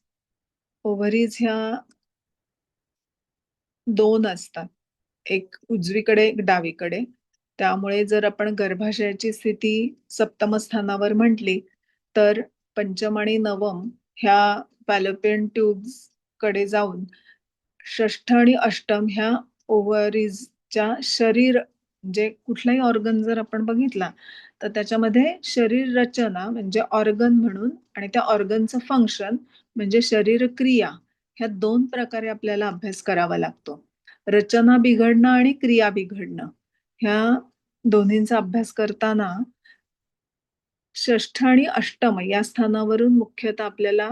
ओव्हरीज ह्या दोन असतात, एक उजवीकडे एक डावीकडे. त्यामुळे जर आपण गर्भाशयाची स्थिती सप्तम स्थानावर म्हटली तर पंचम आणि नवम ह्या फॅलोपियन ट्यूब्स कडे जाऊन षष्ठ आणि अष्टम ह्या ओव्हरीजच्या शरीर म्हणजे कुठलाही ऑर्गन जर आपण बघितला तर त्याच्यामध्ये शरीर रचना म्हणजे ऑर्गन म्हणून आणि त्या ऑर्गनचं फंक्शन म्हणजे शरीर क्रिया ह्या दोन प्रकारे आपल्याला अभ्यास करावा लागतो. रचना बिघडणं आणि क्रिया बिघडणं ह्या दोन्हींचा अभ्यास करताना षष्ठ आणि अष्टम या स्थानावरून मुख्यतः आपल्याला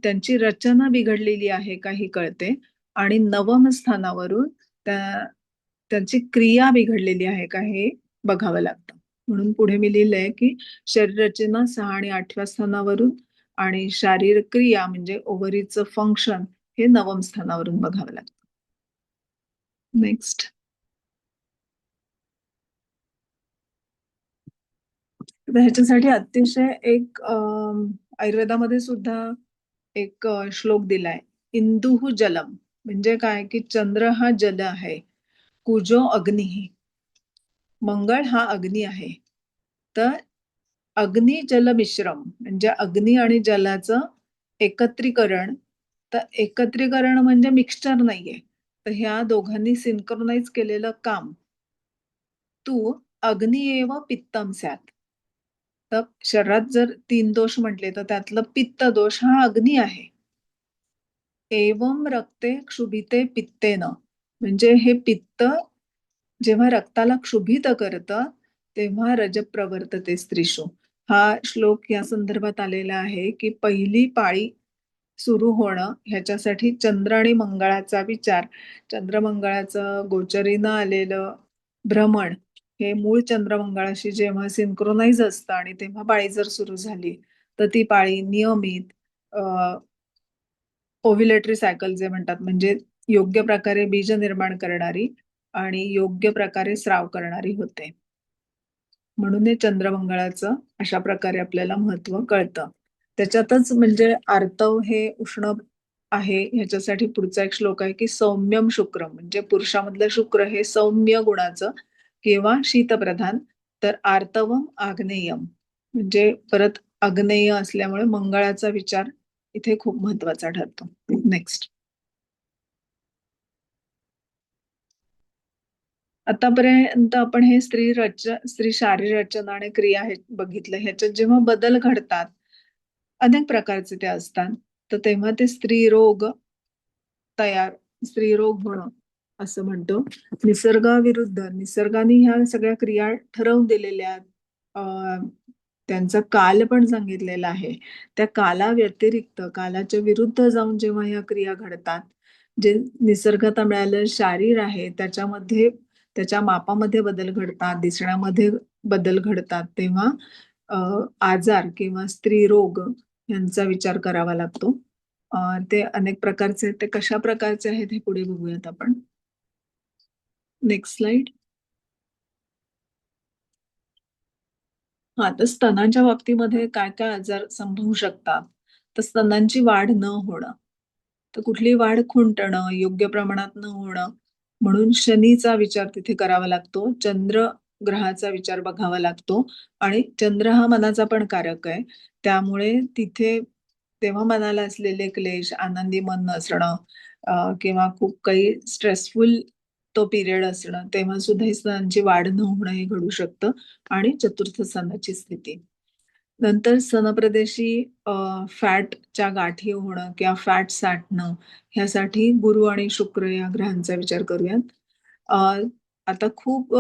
त्यांची रचना बिघडलेली आहे का ही कळते आणि नवम स्थानावरून त्यांची क्रिया बिघडलेली आहे का हे बघावं लागतं. म्हणून पुढे मी लिहिलंय की शरीर रचना 6 आणि 8व्या स्थानावरून आणि शारीरिक क्रिया म्हणजे ओव्हरीचं फंक्शन हे नवम स्थानावरून बघावं लागतं. नेक्स्ट. ह्याच्यासाठी अतिशय एक आयुर्वेदामध्ये सुद्धा एक श्लोक दिलाय, इंदुः जलम. म्हणजे काय की चंद्र हा जल आहे, कुजो अग्नी, मंगळ हा अग्नी आहे. तर अग्नी जल मिश्रम म्हणजे अग्नी आणि जलाचं एकत्रीकरण. तर एकत्रीकरण म्हणजे मिक्सचर नाहीये, तर ह्या दोघांनी सिंक्रोनाइज केलेलं काम तू अग्नी एव पित्तम स्यात. तर शरीरात जर 3 दोष म्हटले तर त्यातलं पित्त दोष हा अग्नी आहे. एवम रक्ते क्षुभिते पित्तेन म्हणजे हे पित्त जेव्हा रक्ताला क्षुभित करतं तेव्हा रजः प्रवर्तते स्त्रीषु. हा श्लोक या संदर्भात आलेला आहे की पहिली पाळी सुरू होणं ह्याच्यासाठी चंद्र आणि मंगळाचा विचार, चंद्रमंगळाचं गोचरीनं आलेलं भ्रमण हे मूळ चंद्रमंगळाशी जेव्हा सिंक्रोनाइज असतं आणि तेव्हा पाळी जर सुरू झाली तर ती पाळी नियमित ओव्ह्युलेटरी सायकल जे म्हणतात म्हणजे योग्य प्रकारे बीज निर्माण करणारी आणि योग्य प्रकारे स्राव करणारी होते. म्हणून हे चंद्रमंगळाचं अशा प्रकारे आपल्याला महत्व कळतं. त्याच्यातच म्हणजे आर्तव हे उष्ण आहे ह्याच्यासाठी पुढचा एक श्लोक आहे की सौम्यम शुक्रम म्हणजे पुरुषामधलं शुक्र हे सौम्य गुणाचं किंवा शीतप्रधान, तर आर्तवम आग्नेयम म्हणजे परत आग्नेय असल्यामुळे मंगळाचा विचार इथे खूप महत्वाचा ठरतो. नेक्स्ट. आतापर्यंत आपण हे स्त्री शारीर रचना आणि क्रिया हे बघितलं. ह्याच्यात जेव्हा बदल घडतात अनेक प्रकारचे ते असतात, तर तेव्हा ते स्त्रीरोग तयार, स्त्रीरोग होणं असं म्हणतो. निसर्गाविरुद्ध निसर्गाने ह्या सगळ्या क्रिया ठरवून दिलेल्या आहेत. त्यांचा काल पण सांगितलेला आहे. त्या काला व्यतिरिक्त कालाच्या विरुद्ध जाऊन जेव्हा ह्या क्रिया घडतात, जे निसर्गात मिळालेलं शारीर आहे त्याच्यामध्ये त्याच्या मापामध्ये बदल घडतात, दिसण्यामध्ये बदल घडतात, तेव्हा आजार किंवा स्त्रीरोग यांचा विचार करावा लागतो. ते अनेक प्रकारचे, ते कशा प्रकारचे आहेत हे पुढे बघूयात आपण. Next slide. हा, तर स्तनांच्या बाबतीमध्ये काय काय आजार संभवू शकतात. तर स्तनांची वाढ न होणं, तर कुठली वाढ खुंटणं, योग्य प्रमाणात न होणं, म्हणून शनीचा विचार तिथे करावा लागतो. चंद्र ग्रहाचा विचार बघावा लागतो आणि चंद्र हा मनाचा पण कारक आहे. त्यामुळे तिथे तेव्हा मनाला असलेले क्लेश, आनंदी मन नसणं किंवा खूप काही स्ट्रेसफुल तो पिरियड असणं, तेव्हा सुद्धा ही स्तनांची वाढ न होणं हे घडू शकतं. आणि चतुर्थ स्तनाची स्थिती. नंतर स्तनप्रदेशी फॅटच्या गाठी होणं किंवा फॅट साठणं, ह्यासाठी गुरु आणि शुक्र या ग्रहांचा विचार करूयात. अ, आता खूप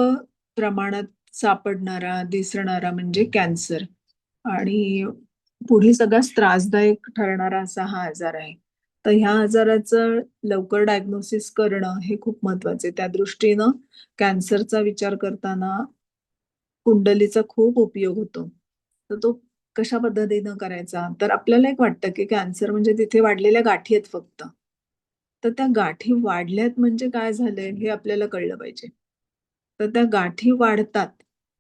प्रमाणात सापडणारा, दिसणारा म्हणजे कॅन्सर. आणि पुढे सगळ्यात त्रासदायक ठरणारा असा हा आजार आहे. तर ह्या आजाराचं लवकर डायग्नोसिस करणं हे खूप महत्वाचं आहे. त्या दृष्टीनं कॅन्सरचा विचार करताना कुंडलीचा खूप उपयोग होतो. तर तो कशा पद्धतीनं करायचा? तर आपल्याला एक वाटतं, की कॅन्सर म्हणजे तिथे वाढलेल्या गाठी आहेत फक्त. तर त्या गाठी वाढल्यात म्हणजे काय झालंय हे आपल्याला कळलं पाहिजे. तर त्या गाठी वाढतात.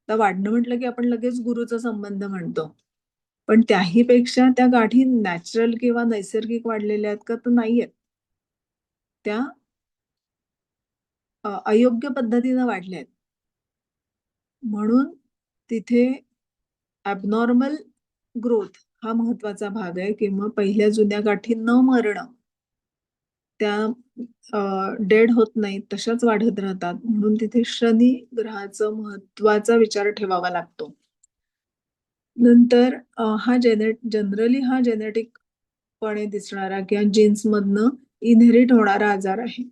तर वाढणं म्हटलं, की आपण लगेच गुरूचा संबंध म्हणतो. पण त्याही पेक्षा त्या गाठी नॅचरल किंवा नैसर्गिक वाढलेल्या आहेत का? तर नाहीयेत. त्या अयोग्य पद्धतीनं वाढल्यात. म्हणून तिथे ॲबनॉर्मल ग्रोथ हा महत्वाचा भाग आहे किंवा पहिल्या जुन्या गाठी न मरणं, त्या डेड होत नाहीत, तशाच वाढत राहतात. म्हणून तिथे शनी ग्रहाचा महत्वाचा विचार ठेवावा लागतो. नंतर जनरली हा जेनेटिकपणे दिसणारा किंवा जीन्समधनं इनहेरिट होणारा आजार आहे.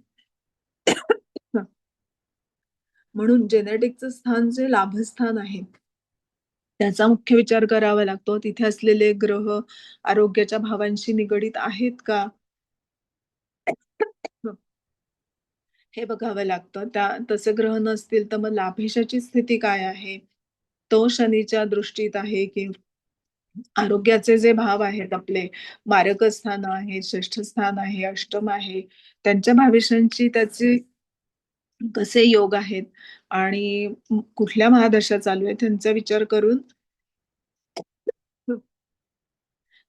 म्हणून जेनेटिकचं स्थान जे लाभस्थान आहे, त्याचा मुख्य विचार करावा लागतो. तिथे असलेले ग्रह आरोग्याच्या भावांशी निगडीत आहेत का? हे बघावं लागतं. तसे ग्रह नसतील तर मग लाभेशाची स्थिती काय आहे? तो शनीच्या दृष्टीत आहे की आरोग्याचे जे भाव आहेत आपले, मारक स्थान आहे, षष्ठ स्थान आहे, अष्टम आहे, त्यांच्या भाविशांची त्याचे कसे योग आहेत आणि कुठल्या महादशा चालू आहेत त्यांचा विचार करून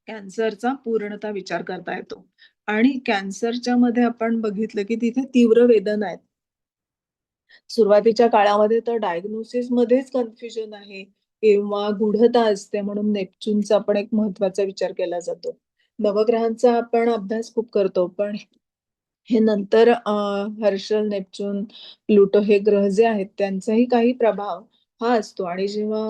कॅन्सरचा पूर्णतः विचार करता येतो. आणि कॅन्सरच्या मध्ये आपण बघितलं की तिथे तीव्र वेदना आहेत. सुरुवातीच्या काळामध्ये तर डायग्नोसिस मध्येच कन्फ्युजन आहे किंवा गूढता असते म्हणून नेपच्यूनचा पण एक महत्वाचा विचार केला जातो. नवग्रहांचा आपण अभ्यास खूप करतो, पण हे नंतर हर्षल, नेपच्यून, प्लुटो हे ग्रह जे आहेत त्यांचाही काही प्रभाव हा असतो. आणि जेव्हा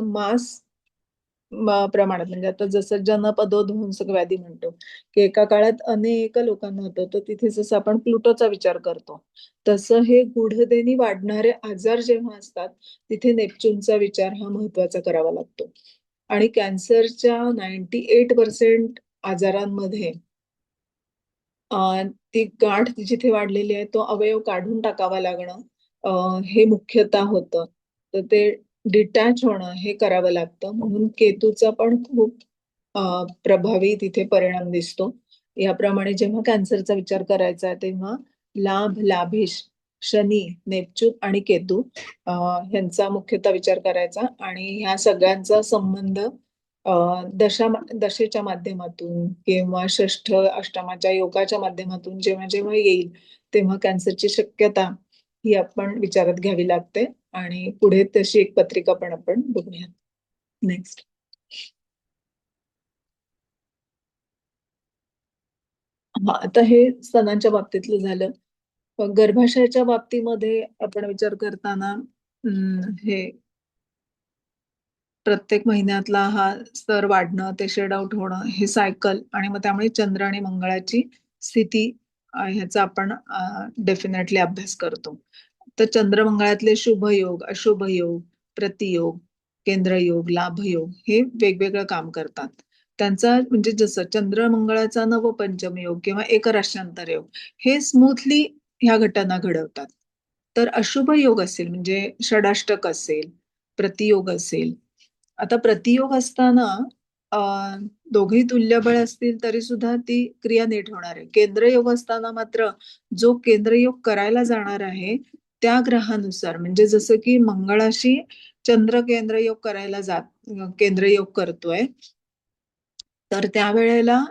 प्रमाणात म्हणजे आता जसं जनपदोध्वंसक व्याधी म्हणतो, की एका काळात अनेक लोकांना होतं, तर तिथे जसं आपण प्लुटोचा विचार करतो, तसं हे गूढतेने वाढणारे आजार जेव्हा असतात, तिथे नेपच्यूनचा विचार हा महत्वाचा करावा लागतो. आणि कॅन्सरच्या 98% आजारांमध्ये ती गाठ जिथे वाढलेली आहे तो अवयव काढून टाकावा लागणं, हे मुख्यतः होतं. तर ते डिटॅच होणं हे करावं लागतं. म्हणून केतूचा पण खूप प्रभावी तिथे परिणाम दिसतो. याप्रमाणे जेव्हा कॅन्सरचा विचार करायचा आहे तेव्हा लाभ, लाभेश, शनी, नेपच्यून आणि केतू ह्यांचा मुख्यतः विचार करायचा आणि ह्या सगळ्यांचा संबंध दशेच्या माध्यमातून किंवा षष्ठ अष्टमाच्या योगाच्या माध्यमातून जेव्हा जेव्हा येईल तेव्हा कॅन्सरची शक्यता ही आपण विचारात घ्यावी लागते. आणि पुढे तशी एक पत्रिका पण आपण बघूया. नेक्स्ट. हा, आता हे स्तनांच्या बाबतीतलं झालं. गर्भाशयाच्या बाबतीमध्ये आपण विचार करताना हे प्रत्येक महिन्यातला हा स्तर वाढणं, ते शेड आउट होणं, हे सायकल आणि मग त्यामुळे चंद्र आणि मंगळाची स्थिती ह्याचा आपण डेफिनेटली अभ्यास करतो. तर चंद्र मंगळातले शुभ योग, अशुभ योग, प्रतियोग, केंद्रयोग, लाभयोग हे वेगवेगळं काम करतात. त्यांचा म्हणजे जसं चंद्र मंगळाचा नवपंचम योग किंवा एकराश्यांतर योग हे स्मूथली ह्या घटना घडवतात. तर अशुभ योग असेल म्हणजे षडाष्टक असेल, प्रतियोग असेल. आता प्रतियोग असताना अ, दोघेही तुल्यबळ असतील तरी सुद्धा ती क्रिया नीट होणार आहे. केंद्रयोग असताना मात्र जो केंद्रयोग करायला जाणार आहे त्या ग्रहानुसार म्हणजे जसं की मंगळाशी चंद्र केंद्रयोग करायला केंद्रयोग करतोय, तर त्यावेळेला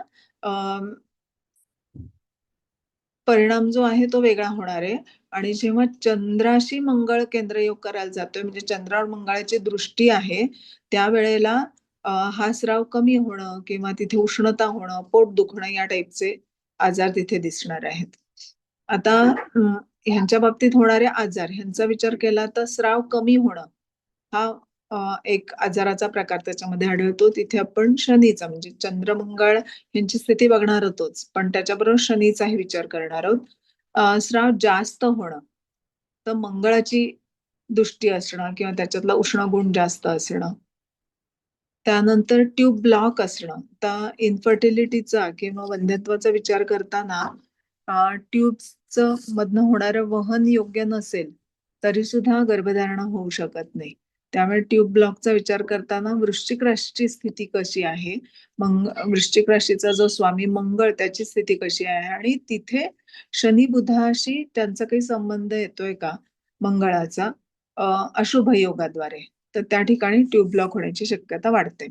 परिणाम जो आहे तो वेगळा होणार आहे. आणि जेव्हा चंद्राशी मंगळ केंद्रयोग करायला जातोय म्हणजे चंद्रावर मंगळाची दृष्टी आहे, त्यावेळेला हा स्राव कमी होणं किंवा तिथे उष्णता होणं, पोट दुखणं या टाईपचे आजार तिथे दिसणार आहेत. आता ह्यांच्या बाबतीत होणारे आजार ह्यांचा विचार केला तर स्राव कमी होणं हा एक आजाराचा प्रकार त्याच्यामध्ये आढळतो. तिथे आपण शनीचा म्हणजे चंद्रमंगळ यांची स्थिती बघणार होतोच, पण त्याच्याबरोबर शनीचाही विचार करणार आहोत. स्राव जास्त होणं तर मंगळाची दृष्टी असणं किंवा त्याच्यातला उष्ण गुण जास्त असणं. त्यानंतर ट्यूब ब्लॉक असणं. तर इन्फर्टिलिटीचा किंवा वंध्यत्वाचा विचार करताना ट्यूब्सचं मधनं होणारं वहन योग्य नसेल तरी सुद्धा गर्भधारणा होऊ शकत नाही. त्यामुळे ट्यूब ब्लॉकचा विचार करताना वृश्चिक राशीची स्थिती कशी आहे, मग वृश्चिक राशीचा जो स्वामी मंगळ त्याची स्थिती कशी आहे आणि तिथे शनी बुधाशी त्यांचा काही संबंध येतोय का मंगळाचा अशुभ योगाद्वारे, तर त्या ठिकाणी ट्यूब ब्लॉक होण्याची शक्यता वाढते.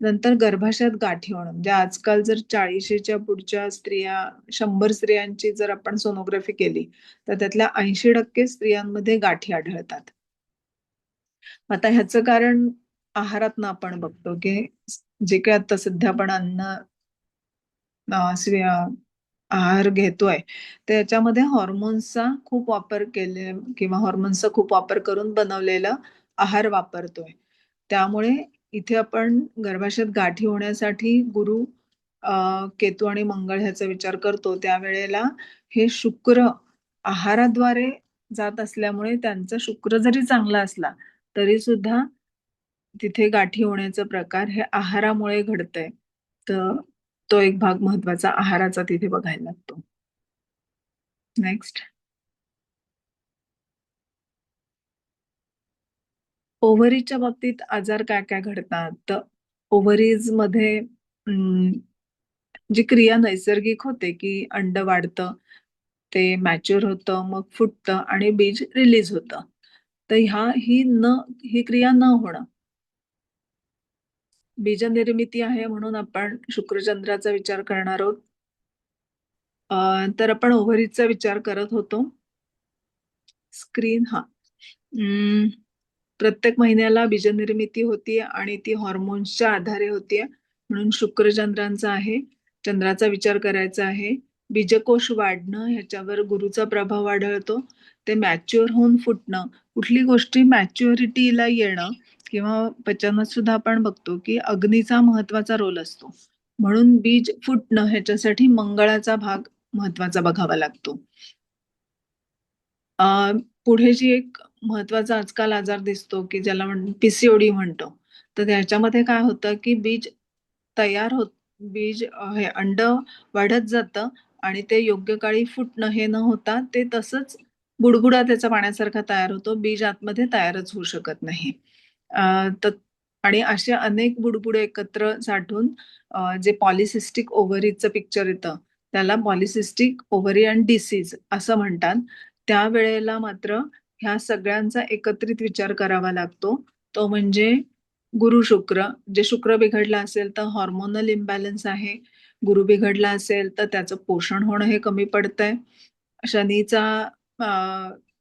नंतर गर्भाशयात गाठी होणं म्हणजे आजकाल जर 40च्या पुढच्या स्त्रिया 100 स्त्रियांची जर आपण सोनोग्राफी केली तर त्यातल्या 80% स्त्रियांमध्ये गाठी आढळतात. आता ह्याचं कारण आहारातनं आपण बघतो की जे काही आता सध्या आपण अन्न आहार घेतोय त्याच्यामध्ये हॉर्मोन्सचा खूप वापर केले किंवा हॉर्मोन्सचा खूप वापर करून बनवलेला आहार वापरतोय. त्यामुळे इथे आपण गर्भाशयात गाठी होण्यासाठी गुरु केतू आणि मंगळ ह्याचा विचार करतो त्यावेळेला हे शुक्र आहाराद्वारे जात असल्यामुळे त्यांचा शुक्र जरी चांगला असला तरी सुद्धा तिथे गाठी होण्याचा प्रकार हे आहारामुळे घडतंय. तर तो एक भाग महत्वाचा आहाराचा तिथे बघायला लागतो. नेक्स्ट. ओव्हरीच्या बाबतीत आजार काय काय घडतात तर ओव्हरीज मध्ये जी क्रिया नैसर्गिक होते की अंड वाढतं, ते मॅच्युअर होतं, मग फुटतं आणि बीज रिलीज होतं. तर ही क्रिया न होणं, बीजनिर्मिती आहे म्हणून आपण शुक्रचंद्राचा विचार करणार आहोत. तर आपण ओव्हरीजचा विचार करत होतो. स्क्रीन प्रत्येक महिन्याला बीजनिर्मिती होतीये आणि ती हॉर्मोन्सच्या आधारे होतीये म्हणून शुक्रचंद्रांचा आहे. चंद्राचा विचार करायचा आहे. बीजकोश वाढणं ह्याच्यावर गुरुचा प्रभाव आढळतो. ते मॅच्युअर होऊन फुटणं, कुठली गोष्टी मॅच्युरिटीला येणं किंवा पचनात सुद्धा आपण बघतो की अग्नीचा महत्वाचा रोल असतो. म्हणून बीज फुटणं ह्याच्यासाठी मंगळाचा भाग महत्वाचा बघावा लागतो. पुढे जी एक महत्वाचा आजकाल आजार दिसतो की ज्याला पीसीओडी म्हणतो, तर त्याच्यामध्ये काय होतं की तयार होत हे अंड वाढत जातं आणि ते योग्य काळी फुटणं हे न होता ते तसंच बुडबुडा त्याचा पाण्यासारखा तयार होतो. बीज आतमध्ये तयारच होऊ शकत नाही. आणि असे अनेक बुडबुडे एकत्र साठून जे पॉलिसिस्टिक ओव्हरीचं पिक्चर येतं त्याला पॉलिसिस्टिक ओव्हरियन डिसीज असं म्हणतात. त्यावेळेला मात्र ह्या सगळ्यांचा एकत्रित विचार करावा लागतो. तो म्हणजे गुरु शुक्र, जे शुक्र बिघडला असेल तर हॉर्मोनल इम्बॅलन्स आहे. गुरु बिघडला असेल तर त्याचं पोषण होणं हे कमी पडतंय. शनीचा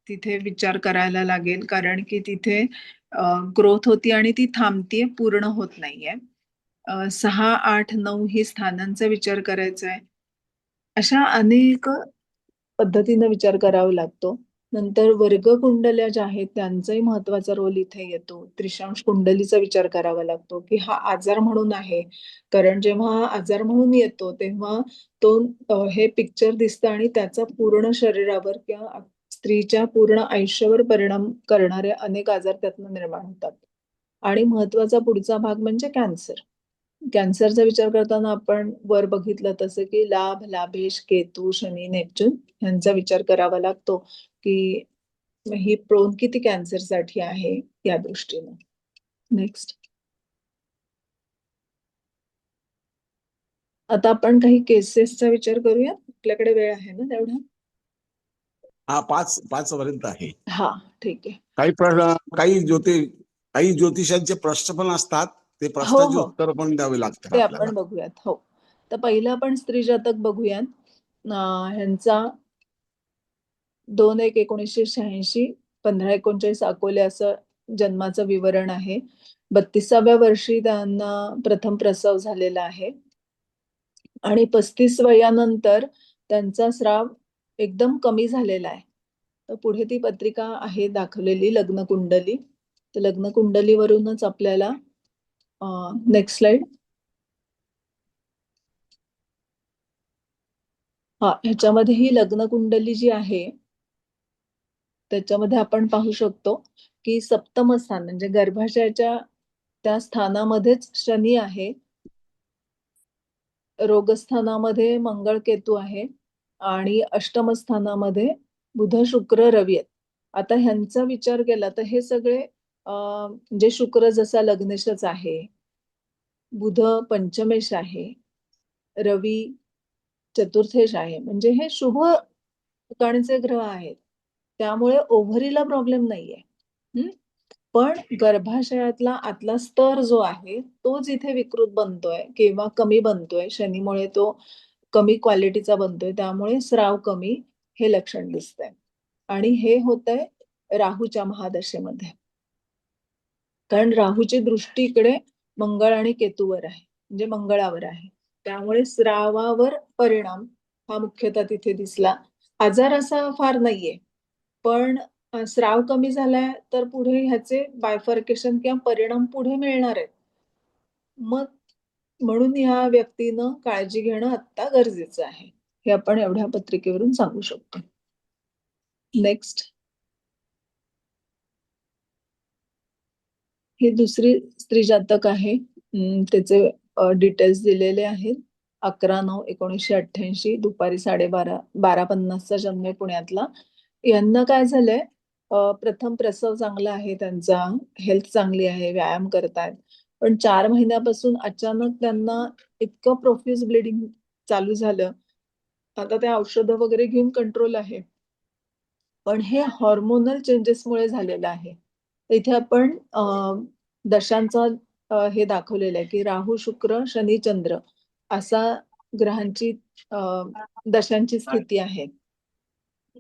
तिथे विचार करायला लागेल कारण की तिथे ग्रोथ होती आणि ती थांबतीये, पूर्ण होत नाहीये. 6, 8, 9 ही स्थानांचा विचार करायचा आहे. अशा अनेक पद्धतीने विचार करावा लागतो. नंतर वर्ग कुंडल्या ज्या आहेत त्यांचाही महत्वाचा रोल इथे येतो. त्रिशांश कुंडलीचा विचार करावा लागतो की हा आजार म्हणून आहे, कारण जेव्हा हा आजार म्हणून येतो तेव्हा तो हे पिक्चर दिसतं आणि त्याचा पूर्ण शरीरावर किंवा स्त्रीच्या पूर्ण आयुष्यावर परिणाम करणारे अनेक आजार त्यातनं निर्माण होतात. आणि महत्वाचा पुढचा भाग म्हणजे कॅन्सर. कॅन्सरचा विचार करताना आपण वर बघितलं तसं की लाभ, लाभेश, केतू, शनी, नेपच्यून यांचा विचार करावा लागतो की ही प्रोन किती कॅन्सरसाठी आहे या दृष्टीनं. नेक्स्ट. आता आपण काही केसेसचा विचार करूया. आपल्याकडे वेळ आहे ना तेवढा? हा 5 पर्यंत आहे. हा, ठीक आहे. काही ज्योतिषांचे प्रश्न पण असतात, ते प्रश्नाची हो. उत्तर पण द्यावी लागतात ते आपल्याला. आपण बघूयात. हो, तर पहिलं आपण स्त्री जातक बघूयात. ह्यांचा 2/1/1986 15/39 अकोले असं जन्माचं विवरण आहे. 32व्या वर्षी त्यांना प्रथम प्रसव झालेला आहे आणि 35 वयानंतर त्यांचा स्राव एकदम कमी झालेला आहे. तर पुढे ती पत्रिका आहे दाखवलेली लग्न कुंडली. तर लग्न कुंडलीवरूनच आपल्याला नेक्स्ट स्लाइड. ह्याच्यामध्ये ही लग्न कुंडली जी आहे त्याच्यामध्ये आपण पाहू शकतो की सप्तम स्थान म्हणजे गर्भाशयाच्या त्या स्थानामध्येच शनी आहे, रोगस्थानामध्ये मंगळ केतू आहे आणि अष्टम स्थानामध्ये बुध शुक्र रवी आहेत. आता ह्यांचा विचार केला तर हे सगळे जे शुक्र जसा लग्नेशच आहे, बुध पंचमेश आहे, रवी चतुर्थेश आहे, म्हणजे हे शुभ ठिकाणचे ग्रह आहेत. त्यामुळे ओव्हरीला प्रॉब्लेम नाहीये. पण गर्भाशयातला आतला स्तर जो आहे तो जिथे विकृत बनतोय किंवा कमी बनतोय, शनीमुळे तो कमी क्वालिटीचा बनतोय, त्यामुळे स्राव कमी हे लक्षण दिसतंय. आणि हे होतंय राहूच्या महादशेमध्ये, कारण राहूची दृष्टी इकडे मंगळ आणि केतूवर आहे, म्हणजे मंगळावर आहे. त्यामुळे स्रावावर परिणाम हा मुख्यतः तिथे दिसला. आजार असा फार नाहीये, पण स्राव कमी झालाय तर पुढे ह्याचे बायफर्केशन किंवा परिणाम पुढे मिळणार आहेत. मग म्हणून या व्यक्तीनं काळजी घेणं आता गरजेचं आहे, हे आपण एवढ्या पत्रिकेवरून सांगू शकतो. नेक्स्ट. ही दुसरी स्त्री जातक आहे. त्याचे डिटेल्स दिलेले आहेत. 11/9/1988 दुपारी 12:50चा जन्म आहे पुण्यातला. यांना काय झालंय, प्रथम प्रसव चांगला आहे त्यांचा, हेल्थ चांगली आहे, व्यायाम करतायत, पण 4 महिन्यापासून अचानक त्यांना इतकं प्रोफ्यूज ब्लिडिंग चालू झालं. आता ते औषधं वगैरे घेऊन कंट्रोल आहे, पण हे हॉर्मोनल चेंजेसमुळे झालेलं आहे. इथे आपण दशांचा हे दाखवलेलं आहे की राहू शुक्र शनी चंद्र असा ग्रहांची दशांची स्थिती आहे.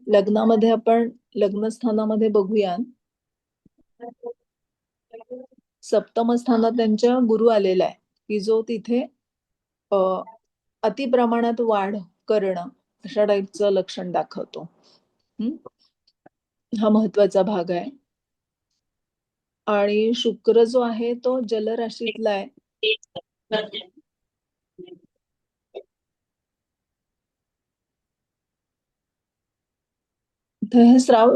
लग्नामध्ये आपण लग्नस्थानामध्ये बघूया, सप्तम स्थानात त्यांच्या गुरु आलेला आहे की जो तिथे अति प्रमाणात वाढ करणं अशा टाईपचं लक्षण दाखवतो. हा महत्वाचा भाग आहे. आणि शुक्र जो आहे तो जलराशीतला आहे. तर हे स्राव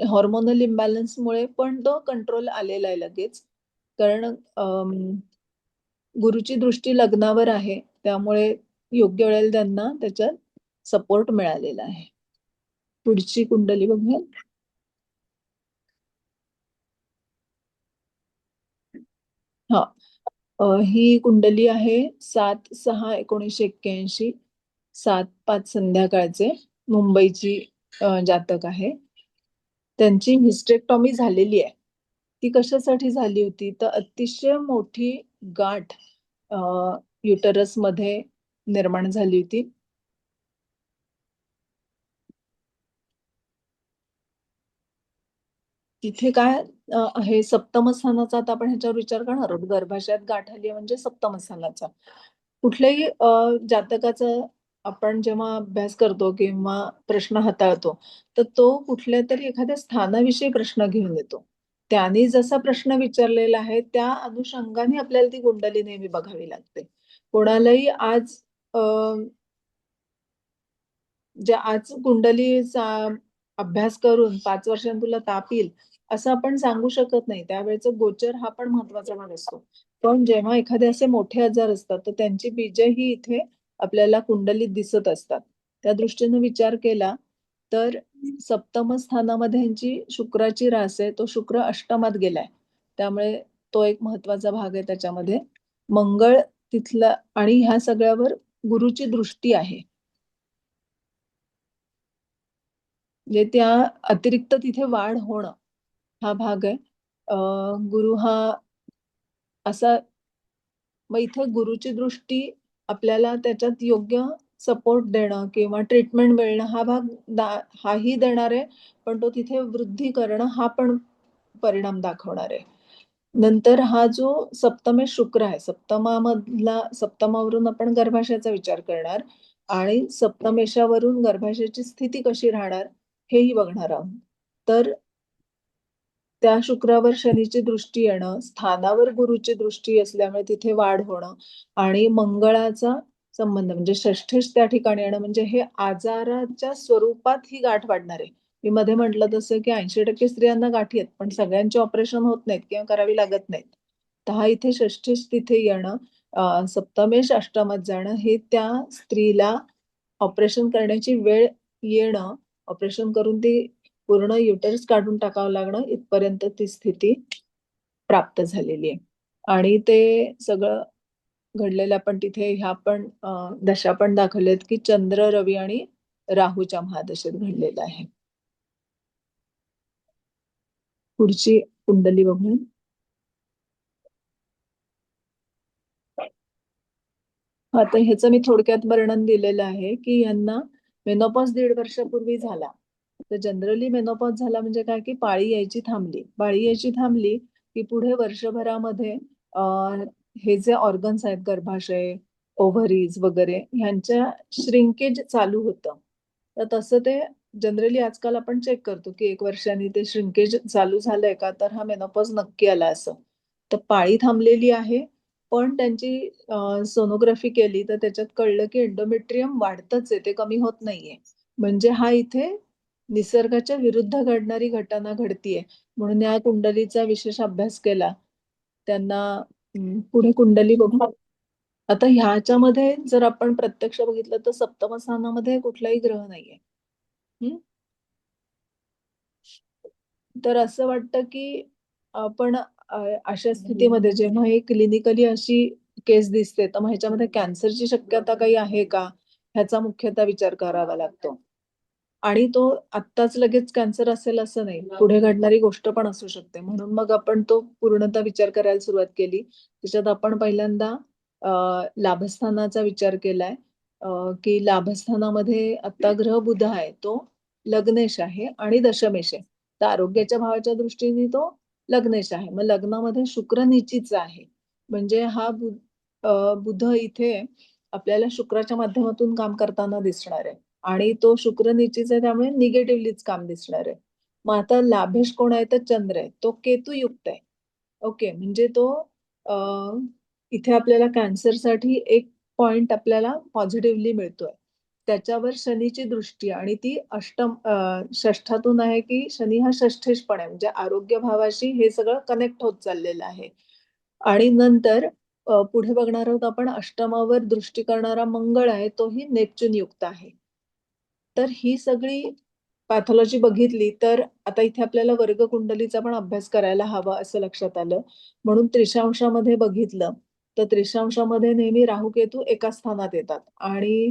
हॉर्मोनल इम्बॅलन्समुळे पण तो कंट्रोल आलेला आहे लगेच, कारण गुरुची दृष्टी लग्नावर आहे, त्यामुळे योग्य वेळेला त्यांना त्याच्यात सपोर्ट मिळालेला आहे. पुढची कुंडली बघूया. ही कुंडली आहे 7/6/1981 7:05 संध्याकाळचे, मुंबईची जातक आहे. त्यांची हिस्टेक्टॉमी झालेली आहे. ती कशासाठी झाली होती तर अतिशय मोठी गाठ युटरस मध्ये निर्माण झाली होती. तिथे काय आहे, सप्तम स्थानाचा आता आपण ह्याच्यावर विचार करणार आहोत. गर्भाशयात गाठ आली म्हणजे सप्तम स्थानाचा. कुठल्याही जातकाचा आपण जेव्हा अभ्यास करतो किंवा प्रश्न हाताळतो तर तो कुठल्या तरी एखाद्या स्थानाविषयी प्रश्न घेऊन येतो. त्याने जसा प्रश्न विचारलेला आहे त्या अनुषंगाने आपल्याला ती कुंडली नेहमी बघावी लागते. कोणालाही आज आज कुंडलीचा अभ्यास करून 5 वर्षांनी तुला ताप येईल असं आपण सांगू शकत नाही. त्यावेळेचं गोचर हा पण महत्वाचा भाग असतो. पण जेव्हा एखादे असे मोठे आजार असतात तर त्यांची बीज ही इथे आपल्याला कुंडलीत दिसत असतात. त्या दृष्टीने विचार केला तर सप्तम स्थानामध्ये यांची शुक्राची रास आहे, तो शुक्र अष्टमात गेलाय, त्यामुळे तो एक महत्वाचा भाग आहे त्याच्यामध्ये. मंगळ तिथला आणि ह्या सगळ्यावर गुरुची दृष्टी आहे, म्हणजे त्या अतिरिक्त तिथे वाढ होणं हा भाग आहे. गुरु हा असा, मग इथे गुरुची दृष्टी आपल्याला त्याच्यात योग्य सपोर्ट देणं किंवा ट्रीटमेंट मिळणं हा भाग हाही देणार आहे, पण तो तिथे वृद्धी करणं हा पण परिणाम दाखवणार आहे. नंतर हा जो सप्तमेश शुक्र आहे, सप्तमावरून आपण गर्भाशयाचा विचार करणार आणि सप्तमेशावरून गर्भाशयाची स्थिती कशी राहणार हेही बघणार आहोत. तर त्या शुक्रावर शनीची दृष्टी येणं, स्थानावर गुरुची दृष्टी असल्यामुळे तिथे वाढ होणं आणि मंगळाचा संबंध म्हणजे षष्ठेश त्या ठिकाणी येणं म्हणजे हे आजाराच्या स्वरूपात ही गाठ वाढणार आहे. मी मध्ये म्हटलं तसं की 80% स्त्रियांना गाठी आहेत, पण सगळ्यांचे ऑपरेशन होत नाहीत किंवा करावी लागत नाहीत. तर हा इथे षष्ठेश तिथे येणं, सप्तमेश अष्टमात जाणं हे त्या स्त्रीला ऑपरेशन करण्याची वेळ येणं, ऑपरेशन करून ती पूर्ण युटर्स काढून टाकावं लागणं इथपर्यंत ती स्थिती प्राप्त झालेली आहे. आणि ते सगळं घडलेलं आपण तिथे ह्या पण दशा पण दाखवल्यात की चंद्र, रवी आणि राहूच्या महादशेत घडलेलं आहे. पुढची कुंडली बघूया. आता ह्याचं मी थोडक्यात वर्णन दिलेलं आहे की यांना मेनोपॉज 1.5 वर्षापूर्वी झाला. तर जनरली मेनोपॉज झाला म्हणजे काय की पाळी यायची थांबली. पाळी यायची थांबली की पुढे वर्षभरामध्ये हे जे ऑर्गन्स आहेत गर्भाशय, ओव्हरीज वगैरे ह्यांच्या श्रिंकेज चालू होतं. तर तसं ते जनरली आजकाल आपण चेक करतो की 1 वर्षांनी ते श्रिंकेज चालू झालंय का, तर हा मेनोपॉज नक्की आला असं. तर पाळी थांबलेली आहे, पण त्यांची सोनोग्राफी केली तर त्याच्यात कळलं की एंडोमेट्रियम वाढतच आहे, ते कमी होत नाहीये. म्हणजे हा इथे निसर्गाच्या विरुद्ध घडणारी घटना घडतीये. म्हणून या कुंडलीचा विशेष अभ्यास केला. त्यांना पुढे कुंडली बघू. आता ह्याच्यामध्ये जर आपण प्रत्यक्ष बघितलं तर सप्तम स्थानामध्ये कुठलाही ग्रह नाहीये. हम्म? तर असं वाटतं की आपण अशा स्थितीमध्ये जेव्हा ही क्लिनिकली अशी केस दिसते तर मग ह्याच्यामध्ये कॅन्सरची शक्यता काही आहे का, ह्याचा मुख्यतः विचार करावा लागतो. आणि तो आत्ताच लगेच कॅन्सर असेल असं नाही, पुढे घडणारी गोष्ट पण असू शकते. म्हणून मग आपण तो पूर्णतः विचार करायला सुरुवात केली. त्याच्यात आपण पहिल्यांदा लाभस्थानाचा विचार केलाय, की लाभस्थानामध्ये आत्ता ग्रह बुध आहे, तो लग्नेश आहे आणि दशमेश आहे. तर आरोग्याच्या भावाच्या दृष्टीने तो लग्नेश आहे. मग लग्नामध्ये शुक्र नीचीचा आहे. म्हणजे हा बुध इथे आपल्याला शुक्राच्या माध्यमातून काम करताना दिसणार आहे आणि तो शुक्र नीचीचा आहे, त्यामुळे निगेटिव्हलीच काम दिसणार आहे. मग आता लाभेश कोण आहे तर चंद्र आहे, तो केतू युक्त आहे. ओके, म्हणजे तो इथे आपल्याला कॅन्सरसाठी एक पॉइंट आपल्याला पॉझिटिव्हली मिळतोय. त्याच्यावर शनीची दृष्टी आणि ती षष्ठातून आहे की शनी हा षष्ठेश पण आहे, म्हणजे आरोग्य भावाशी हे सगळं कनेक्ट होत चाललेलं आहे. आणि नंतर पुढे बघणार आहोत आपण अष्टमावर दृष्टी करणारा मंगळ आहे, तोही नेपच्यून युक्त आहे. तर ही सगळी पॅथॉलॉजी बघितली तर आता इथे आपल्याला वर्ग कुंडलीचा पण अभ्यास करायला हवा असं लक्षात आलं. म्हणून त्रिशांशामध्ये बघितलं तर त्रिशांशामध्ये नेहमी राहू केतू एका स्थानात येतात आणि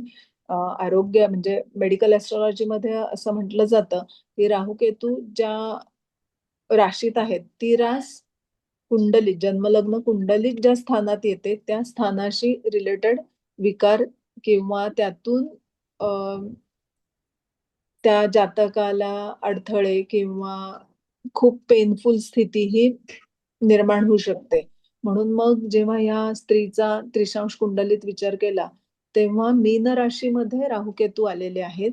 आरोग्य म्हणजे मेडिकल ॲस्ट्रॉलॉजीमध्ये असं म्हटलं जातं की राहू केतू ज्या राशीत आहेत ती रास कुंडलीत जन्मलग्न कुंडलीत ज्या स्थानात येते त्या स्थानाशी रिलेटेड विकार किंवा त्यातून त्या जातकाला अडथळे किंवा खूप पेनफुल स्थिती ही निर्माण होऊ शकते. म्हणून मग जेव्हा या स्त्रीचा त्रिशांश कुंडलीत विचार केला तेव्हा मीन राशीमध्ये राहुकेतू आलेले आहेत.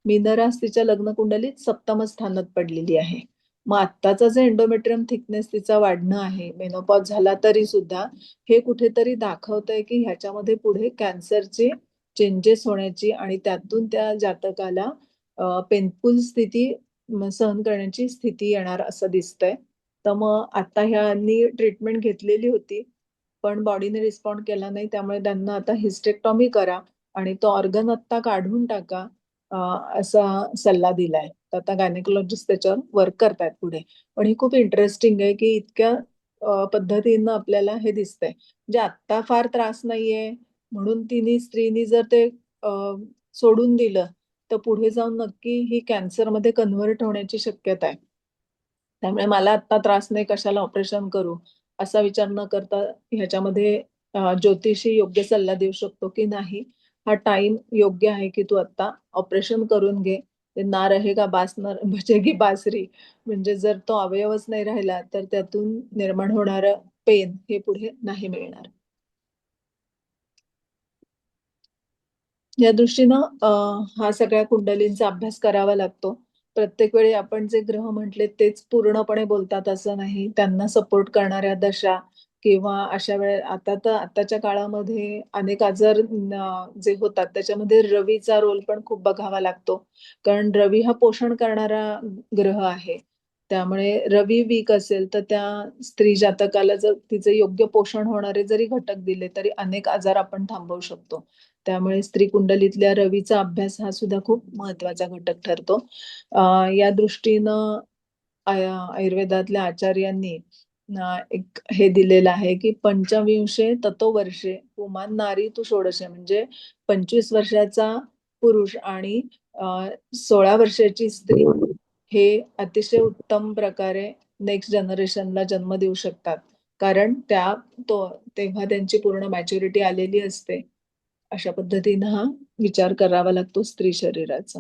मीन रास तिच्या लग्न कुंडलीत सप्तम स्थानात पडलेली आहे. मग आत्ताचा जे एंडोमेट्रियम थिकनेस तिचा वाढणं आहे मेनोपॉज झाला तरी सुद्धा हे कुठेतरी दाखवतंय की ह्याच्यामध्ये पुढे कॅन्सरचे चेंजेस होण्याची आणि त्यातून त्या जातकाला पेनफुल स्थिती सहन करण्याची स्थिती येणार असं दिसतंय. तर मग आता ह्यांनी ट्रीटमेंट घेतलेली होती पण बॉडीने रिस्पॉन्ड केला नाही, त्यामुळे त्यांना आता हिस्टेक्टॉमी करा आणि तो ऑर्गन आत्ता काढून टाका असा सल्ला दिलाय. तर आता गायनेकोलॉजिस्ट त्याच्यावर वर्क करतायत पुढे. पण ही खूप इंटरेस्टिंग आहे की इतक्या पद्धतीनं आपल्याला हे दिसतंय. म्हणजे आत्ता फार त्रास नाहीये म्हणून स्त्रीनी जर ते सोडून दिलं तर पुढे जाऊन नक्की ही कॅन्सरमध्ये कन्व्हर्ट होण्याची शक्यता आहे. त्यामुळे मला आत्ता त्रास नाही, कशाला ऑपरेशन करू असा विचार न करता ह्याच्यामध्ये ज्योतिषी योग्य सल्ला देऊ शकतो की नाही हा टाइम योग्य आहे की तू आता ऑपरेशन करून घे. ते ना रहेगा बास न बचेगी बासरी, म्हणजे जर तो अवयवच नाही राहिला तर त्यातून निर्माण होणारं पेन हे पुढे नाही मिळणार. या दृष्टीनं हा सगळ्या कुंडलींचा अभ्यास करावा लागतो प्रत्येक वेळी आपण जे ग्रह म्हटले तेच पूर्णपणे बोलतात असं नाही. त्यांना सपोर्ट करणाऱ्या दशा किंवा अशा वेळे आता तर आताच्या काळामध्ये अनेक आजार जे होतात त्याच्यामध्ये रवीचा रोल पण खूप बघावा लागतो. कारण रवी हा पोषण करणारा ग्रह आहे. त्यामुळे रवी वीक असेल तर त्या स्त्री जातकाला जर तिचे योग्य पोषण होणारे जरी घटक दिले तरी अनेक आजार आपण थांबवू शकतो. त्यामुळे स्त्री कुंडलीतल्या रवीचा अभ्यास हा सुद्धा खूप महत्वाचा घटक ठरतो. या दृष्टीनं आयुर्वेदातल्या आचार्यांनी एक हे दिलेलं आहे की पंचविंशे ततो वर्षे पुमान नारी तू षोडशे, म्हणजे 25 वर्षाचा पुरुष आणि 16 वर्षाची स्त्री हे अतिशय उत्तम प्रकारे नेक्स्ट जनरेशनला जन्म देऊ शकतात. कारण तेव्हा त्यांची पूर्ण मॅच्युरिटी आलेली असते. अशा पद्धतीनं हा विचार करावा लागतो स्त्री शरीराचा.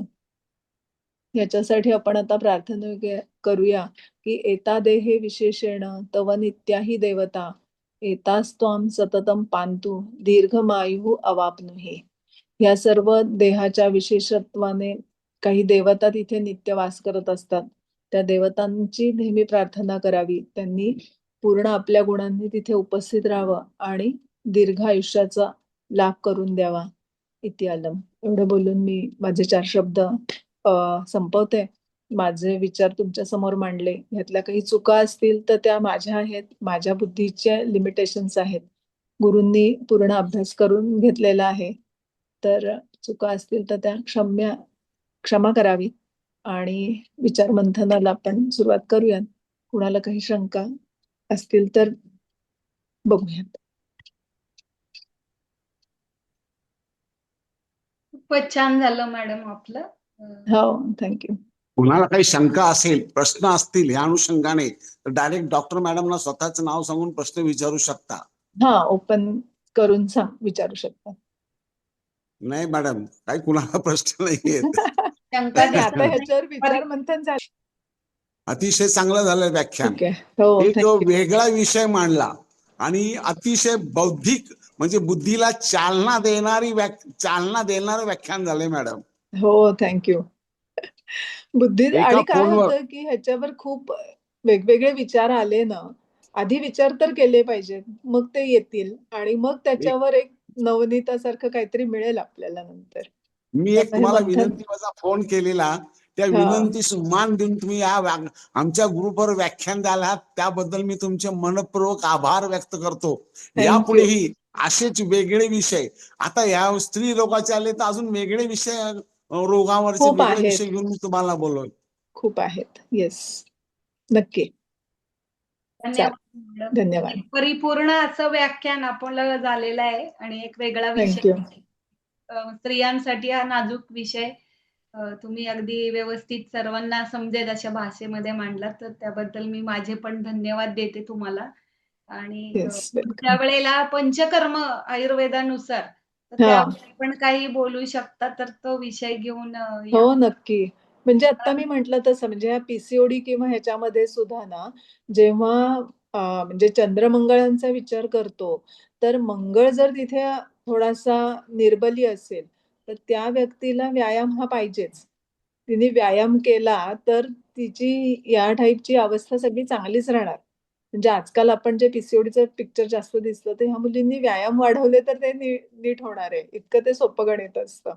याच्यासाठी आपण आता प्रार्थना करूया की एता देहे विशेषेण तव नित्याही देवता एतास्त्वाम सततम पांतु दीर्घमायु अवाप्नुहि. या सर्व देहाच्या विशेषत्वाने काही देवता तिथे नित्य वास करत असतात. त्या देवतांची नेहमी प्रार्थना करावी. त्यांनी पूर्ण आपल्या गुणांनी तिथे उपस्थित राहावं आणि दीर्घ आयुष्याचा लाभ करून द्यावा. इति आलम. एवढं बोलून मी माझे 4 शब्द संपवते. माझे विचार तुमच्या समोर मांडले. ह्यातल्या काही चुका असतील तर त्या माझ्या आहेत, माझ्या बुद्धीच्या लिमिटेशन्स आहेत. गुरूंनी पूर्ण अभ्यास करून घेतलेला आहे, तर चुका असतील तर त्या क्षमा करावी आणि विचार मंथनाला आपण सुरुवात करूयात. कुणाला काही शंका असतील तर बघूयात. खूपच छान झालं मॅडम आपलं. हो, थँक्यू. कुणाला काही शंका असेल, प्रश्न असतील या अनुषंगाने तर डायरेक्ट डॉक्टर मॅडमना स्वतःचं नाव सांगून प्रश्न विचारू शकता. हा, ओपन करून विचारू शकता. नाही मॅडम, काही कुणाला प्रश्न नाही येत. शंका आता ह्याच्यावर विचार मंथन झालं. अतिशय चांगलं झालं व्याख्यान. ठीक आहे. हो, एक थँक्यू. वेगळा विषय मांडला आणि अतिशय बौद्धिक म्हणजे बुद्धीला चालना देणारं व्याख्यान झालंय मॅडम. हो, थँक्यू. बुद्धी एका आणि काय फोनवर होतं की ह्याच्यावर खूप वेगवेगळे विचार आले ना, आधी विचार तर केले पाहिजेत, मग ते येतील आणि मग त्याच्यावर एक नवनीतासारखं काहीतरी मिळेल आपल्याला नंतर. मी एक त्यामुळे हे तुम्हाला मंथन. विनंती माझा फोन केलेला, त्या हा, विनंतीस मान देऊन तुम्ही आमच्या ग्रुपवर व्याख्यान द्याला त्याबद्दल मी तुमचे मनपूर्वक आभार व्यक्त करतो. थँक्यू. यापुढेही असेच वेगळे विषय, आता या स्त्री रोगाचे आले तर अजून वेगळे विषय, रोगावरचे खूप वेगळे विषय आहेत, घेऊन मी तुम्हाला बोलवतो. खूप आहेत. येस, नक्की. धन्यवाद चालेल. मॅडम. धन्यवाद. एक परिपूर्ण असं व्याख्यान आपलं झालेलं आहे आणि एक वेगळा विषय. थँक्यू. स्त्रियांसाठी हा नाजूक विषय तुम्ही अगदी व्यवस्थित सर्वांना समजेल अशा भाषेमध्ये मांडला, तर त्याबद्दल मी माझे पण धन्यवाद देते तुम्हाला. आणि येस, पुढच्या वेलकम. वेळेला पंचकर्म आयुर्वेदानुसार तर हा, त्यावर पण काही बोलू शकता, तर तो विषय घेऊन या. हो, नक्की. म्हणजे आता मी म्हटलं तसं म्हणजे या पीसीओडी किंवा ह्याच्यामध्ये सुद्धा ना, जेव्हा म्हणजे चंद्रमंगळांचा विचार करतो, तर मंगळ जर तिथे थोडासा निर्बली असेल, तर त्या व्यक्तीला व्यायाम हा पाहिजेच. तिने व्यायाम केला तर तिची या टाईपची अवस्था सगळी चांगलीच राहणार. म्हणजे आजकाल आपण जे पीसीओडीचं पिक्चर जास्त दिसतं, ते ह्या मुलींनी व्यायाम वाढवले तर ते नीट होणार आहे. इतकं ते सोपं गणित असतं.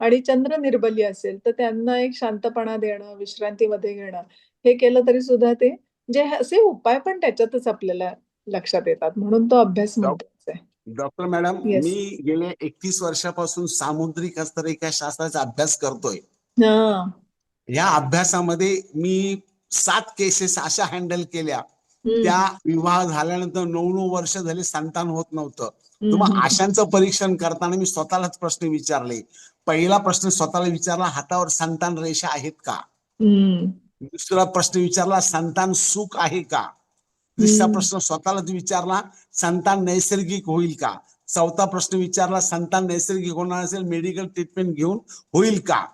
आणि चंद्र निर्बली असेल तर त्यांना एक शांतपणा देणं, विश्रांतीमध्ये घेणं, हे केलं तरी सुद्धा ते म्हणजे असे उपाय पण त्याच्यातच आपल्याला लक्षात येतात. म्हणून तो अभ्यास महत्वाचा आहे. Doctor madam, yes. मी गेले 31 वर्षापासून सामुद्रिक हस्तरेखा शास्त्राचा अभ्यास करतोय. हा. या अभ्यासामध्ये मी 7 केसेस अशा हँडल केल्या, त्या हम्म. विवाह झाल्यानंतर 9 वर्ष झाले संतान होत नव्हतं. तर मग हम्म. आशांचं परीक्षण करताना मी स्वतःलाच प्रश्न विचारले. पहिला प्रश्न स्वतःला विचारला, हातावर संतान रेषा आहेत का? हम्म. दुसरा प्रश्न विचारला, संतान सुख आहे का? तिसरा प्रश्न स्वतःलाच विचारला, संतान नैसर्गिक होईल का? चौथा प्रश्न विचारला, संतान नैसर्गिक होणार असेल मेडिकल ट्रीटमेंट घेऊन होईल का?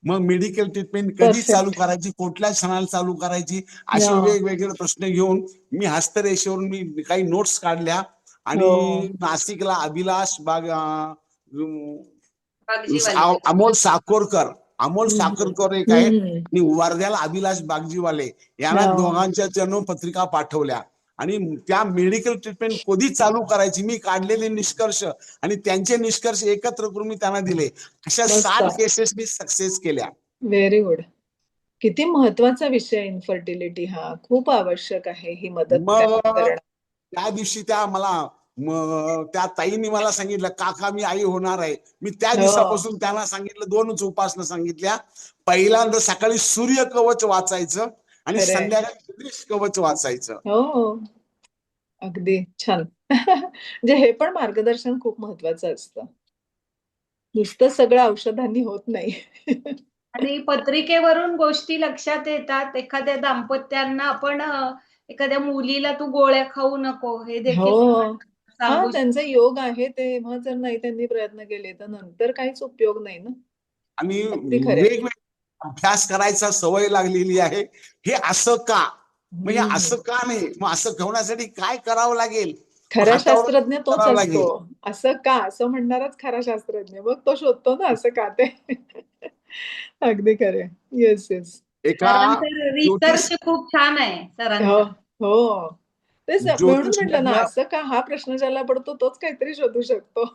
मग मेडिकल ट्रीटमेंट कधी चालू परफेक्ट. करायची, कुठल्या क्षणाला चालू करायची, हा. असे वेगवेगळे प्रश्न घेऊन मी हस्तरेषेवरून मी काही नोट्स काढल्या हो. आणि नाशिकला अभिलाष कागजीवाले. अमोल साकोरकर अमोल हम्म, साखरकर एक आहे हम्म. आणि वर्ध्याला अभिलाष बागजीवाले यांना हो. दोघांच्या जन्मपत्रिका पाठवल्या आणि त्या मेडिकल ट्रीटमेंट कधी चालू करायची मी काढलेले निष्कर्ष आणि त्यांचे निष्कर्ष एकत्र करून मी त्यांना दिले. अशा मस्त. 60 केसेस मी सक्सेस केल्या. Very good. किती महत्वाचा विषय इन्फर्टिलिटी हा. खूप आवश्यक आहे ही मदत मग करणं. त्या दिवशी त्या ताईंनी मला सांगितलं काका मी आई होणार आहे. मी त्या हो. दिवसापासून त्यांना सांगितलं 2च उपासना सांगितल्या. पहिल्यांदा सकाळी सूर्य कवच वाचायचं आणि खरंय. संध्याकाळी गणेश कवच वाचायचं. हो. अगदी छान. म्हणजे हे पण मार्गदर्शन खूप महत्वाचं असतं. नुसतं सगळं औषधांनी होत नाही. आणि पत्रिकेवरून गोष्टी लक्षात येतात. एखाद्या दाम्पत्यांना आपण एखाद्या मुलीला तू गोळ्या खाऊ नको हे देखील हो. आपण हा सांगू शकतो. त्यांचे योग आहे तेव्हा जर नाही त्यांनी प्रयत्न केले तर नंतर काहीच उपयोग नाही ना. आणि अगदी खरंय. वेगवेगळे अभ्यास करायचा सवय लागलेली आहे. हे असं का म्हणजे असं का नाही मग असं होण्यासाठी काय करावं लागेल. खरा हातावर शास्त्रज्ञ तोच करावं असतो. लागेल. असं का असं म्हणणाराच खरा शास्त्रज्ञ. मग तो शोधतो ना असं का ते. अगदी खरंय. Yes yes. एका सरांचा ज्योतिष रिसर्च खूप छान आहे हो सरांचा. हो. तेच म्हणून म्हटलं ना ज्योतिषयज्ञ असं का हा प्रश्न ज्याला पडतो तोच काहीतरी शोधू शकतो.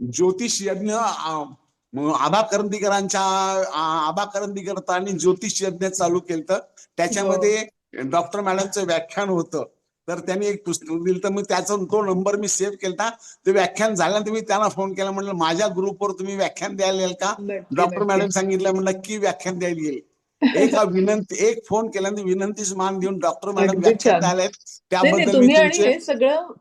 ज्योतिषयज्ञ आबा करंदीकरांच्या आबा करंदीकरांनी ज्योतिष यज्ञ चालू केलं. त्याच्यामध्ये डॉक्टर मॅडमचं व्याख्यान होतं. तर त्यांनी एक पुस्तक दिलं तर मग त्याचा तो नंबर मी सेव्ह केला. ते व्याख्यान झाल्यानंतर मी त्यांना फोन केला म्हणलं माझ्या ग्रुपवर तुम्ही व्याख्यान द्यायला येईल का. नक्की डॉक्टर नक्की. मॅडम सांगितलं म्हणलं नक्की व्याख्यान द्यायला येईल. एक फोन केल्यानंतर विनंतीच मान देऊन डॉक्टर मॅडम अगदी व्याख्यान छान. द्यायला आहेत. नाही नाही त्याबद्दल मी तुम्ही आणि तुमचे हे सगळं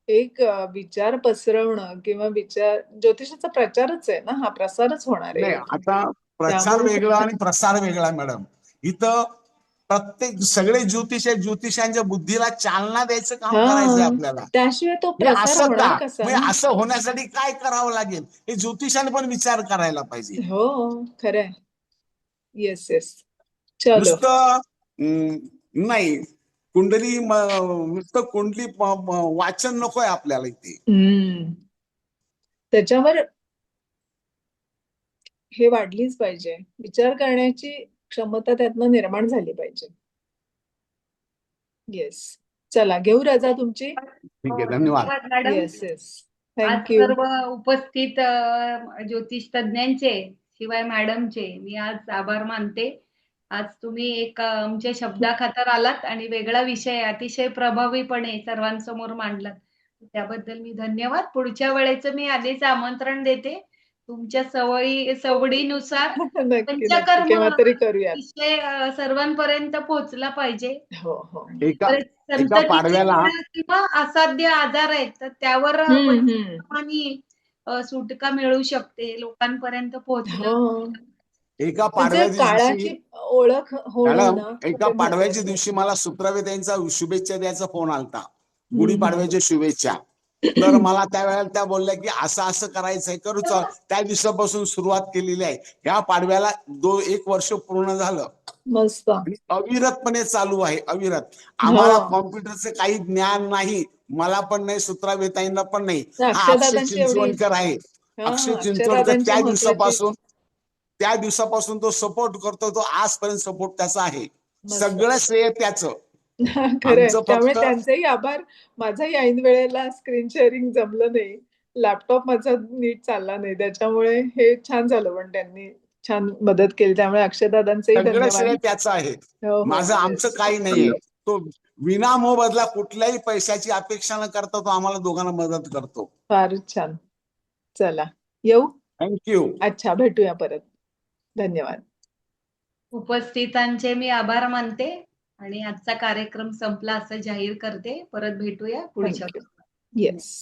एक विचार पसरवणं किंवा विचार ज्योतिषाचा प्रचारच आहे ना हा प्रसारच होणार आहे नाही यातून. आता प्रचार त्यामुळे वेगळा आणि प्रसार वेगळा मॅडम. इथं प्रत्येक सगळे ज्योतिषांच्या बुद्धीला चालना द्यायचं काम करायचंय हा आपल्याला. त्याशिवाय तो हे प्रसार असं का होणार कसा म्हणजे ना. असं होण्यासाठी काय करावं लागेल हे ज्योतिषाने पण विचार करायला पाहिजे. हो खरंय. Yes yes. चलो. नुसतं नाही कुंडली नुसतं कुंडली वाचन नकोय आपल्याला इथे. त्याच्यावर हे वाढलीच पाहिजे. विचार करण्याची क्षमता त्यातनं निर्माण झाली पाहिजे. येस. चला घेऊ रजा तुमची. ठीक आहे धन्यवाद. मॅडम. Yes yes. आज थँक्यू. सर्व उपस्थित ज्योतिष तज्ञांचे शिवाय मॅडमचे मी आज आभार मानते. आज तुम्ही एक आमच्या शब्दाखातर आलात आणि वेगळा विषय अतिशय प्रभावीपणे सर्वांसमोर मांडलात. त्याबद्दल मी धन्यवाद. पुढच्या वेळेचं मी आधीच आमंत्रण देते. तुमच्या सवडीनुसार नक्की नक्की पंचकर्म केव्हा तरी करूयात. विषय सर्वांपर्यंत पोहोचला पाहिजे. हो हो. एका संततीचे पाडव्याला किंवा असाध्य आजार आहेत तर त्यावर आणि सुटका मिळू शकते. लोकांपर्यंत पोहोचणं हो. एका म्हणजे पाडव्याच्या काळाची दिवशी ओळख होणं मॅडम ना एका ते पाडव्याच्या महत्वाचं दिवशी आहे. मला सुप्रवेतांचा शुभेच्छा द्यायचा फोन आलता. हम्म. गुढीपाडव्याच्या शुभेच्छा. तर मला त्यावेळेला त्या बोलल्या की असं करायचंय करू चाल. त्या दिवसापासून सुरुवात केलेली आहे. ह्या पाडव्याला 1 वर्ष पूर्ण झालं मस्त. आणि अविरतपणे चालू आहे. अविरत. हो. आम्हाला कॉम्प्युटरचं काही ज्ञान नाही. मला पण नाही सुत्रावेताईंना पण नाही. हा अक्षय अक्षयदादांची एवढी चिंचवणकर आहे. अक्षय चिंचवणकर अक्षयदादांची महत्वाची त्या दिवसापासून तो सपोर्ट करतो. तो आजपर्यंत सपोर्ट त्याचा आहे. मस्त. सगळं श्रेय त्याचं. खरंय. आमचं त्यामुळे फक्त त्यांचेही आभार. माझाही ऐन वेळेला स्क्रीन शेअरिंग जमलं नाही. लॅपटॉप माझा नीट चालला नाही. त्याच्यामुळे हे छान झालं पण त्यांनी छान मदत केली. त्यामुळे अक्षयदादांचेही सगळं धन्यवाद. श्रेय त्याचं आहे. हो हो. माझं आमचं येस. काही नाहीये. तो विना मोबदला कुठल्याही पैशाची अपेक्षा न करता तो आम्हाला दोघांना मदत करतो. फारच छान. चला येऊ. थँक्यू. अच्छा भेटूया परत. धन्यवाद. उपस्थितांचे मी आभार मानते आणि आजचा कार्यक्रम संपला असं जाहीर करते. परत भेटूया पुढच्या. थँक्यू. येस.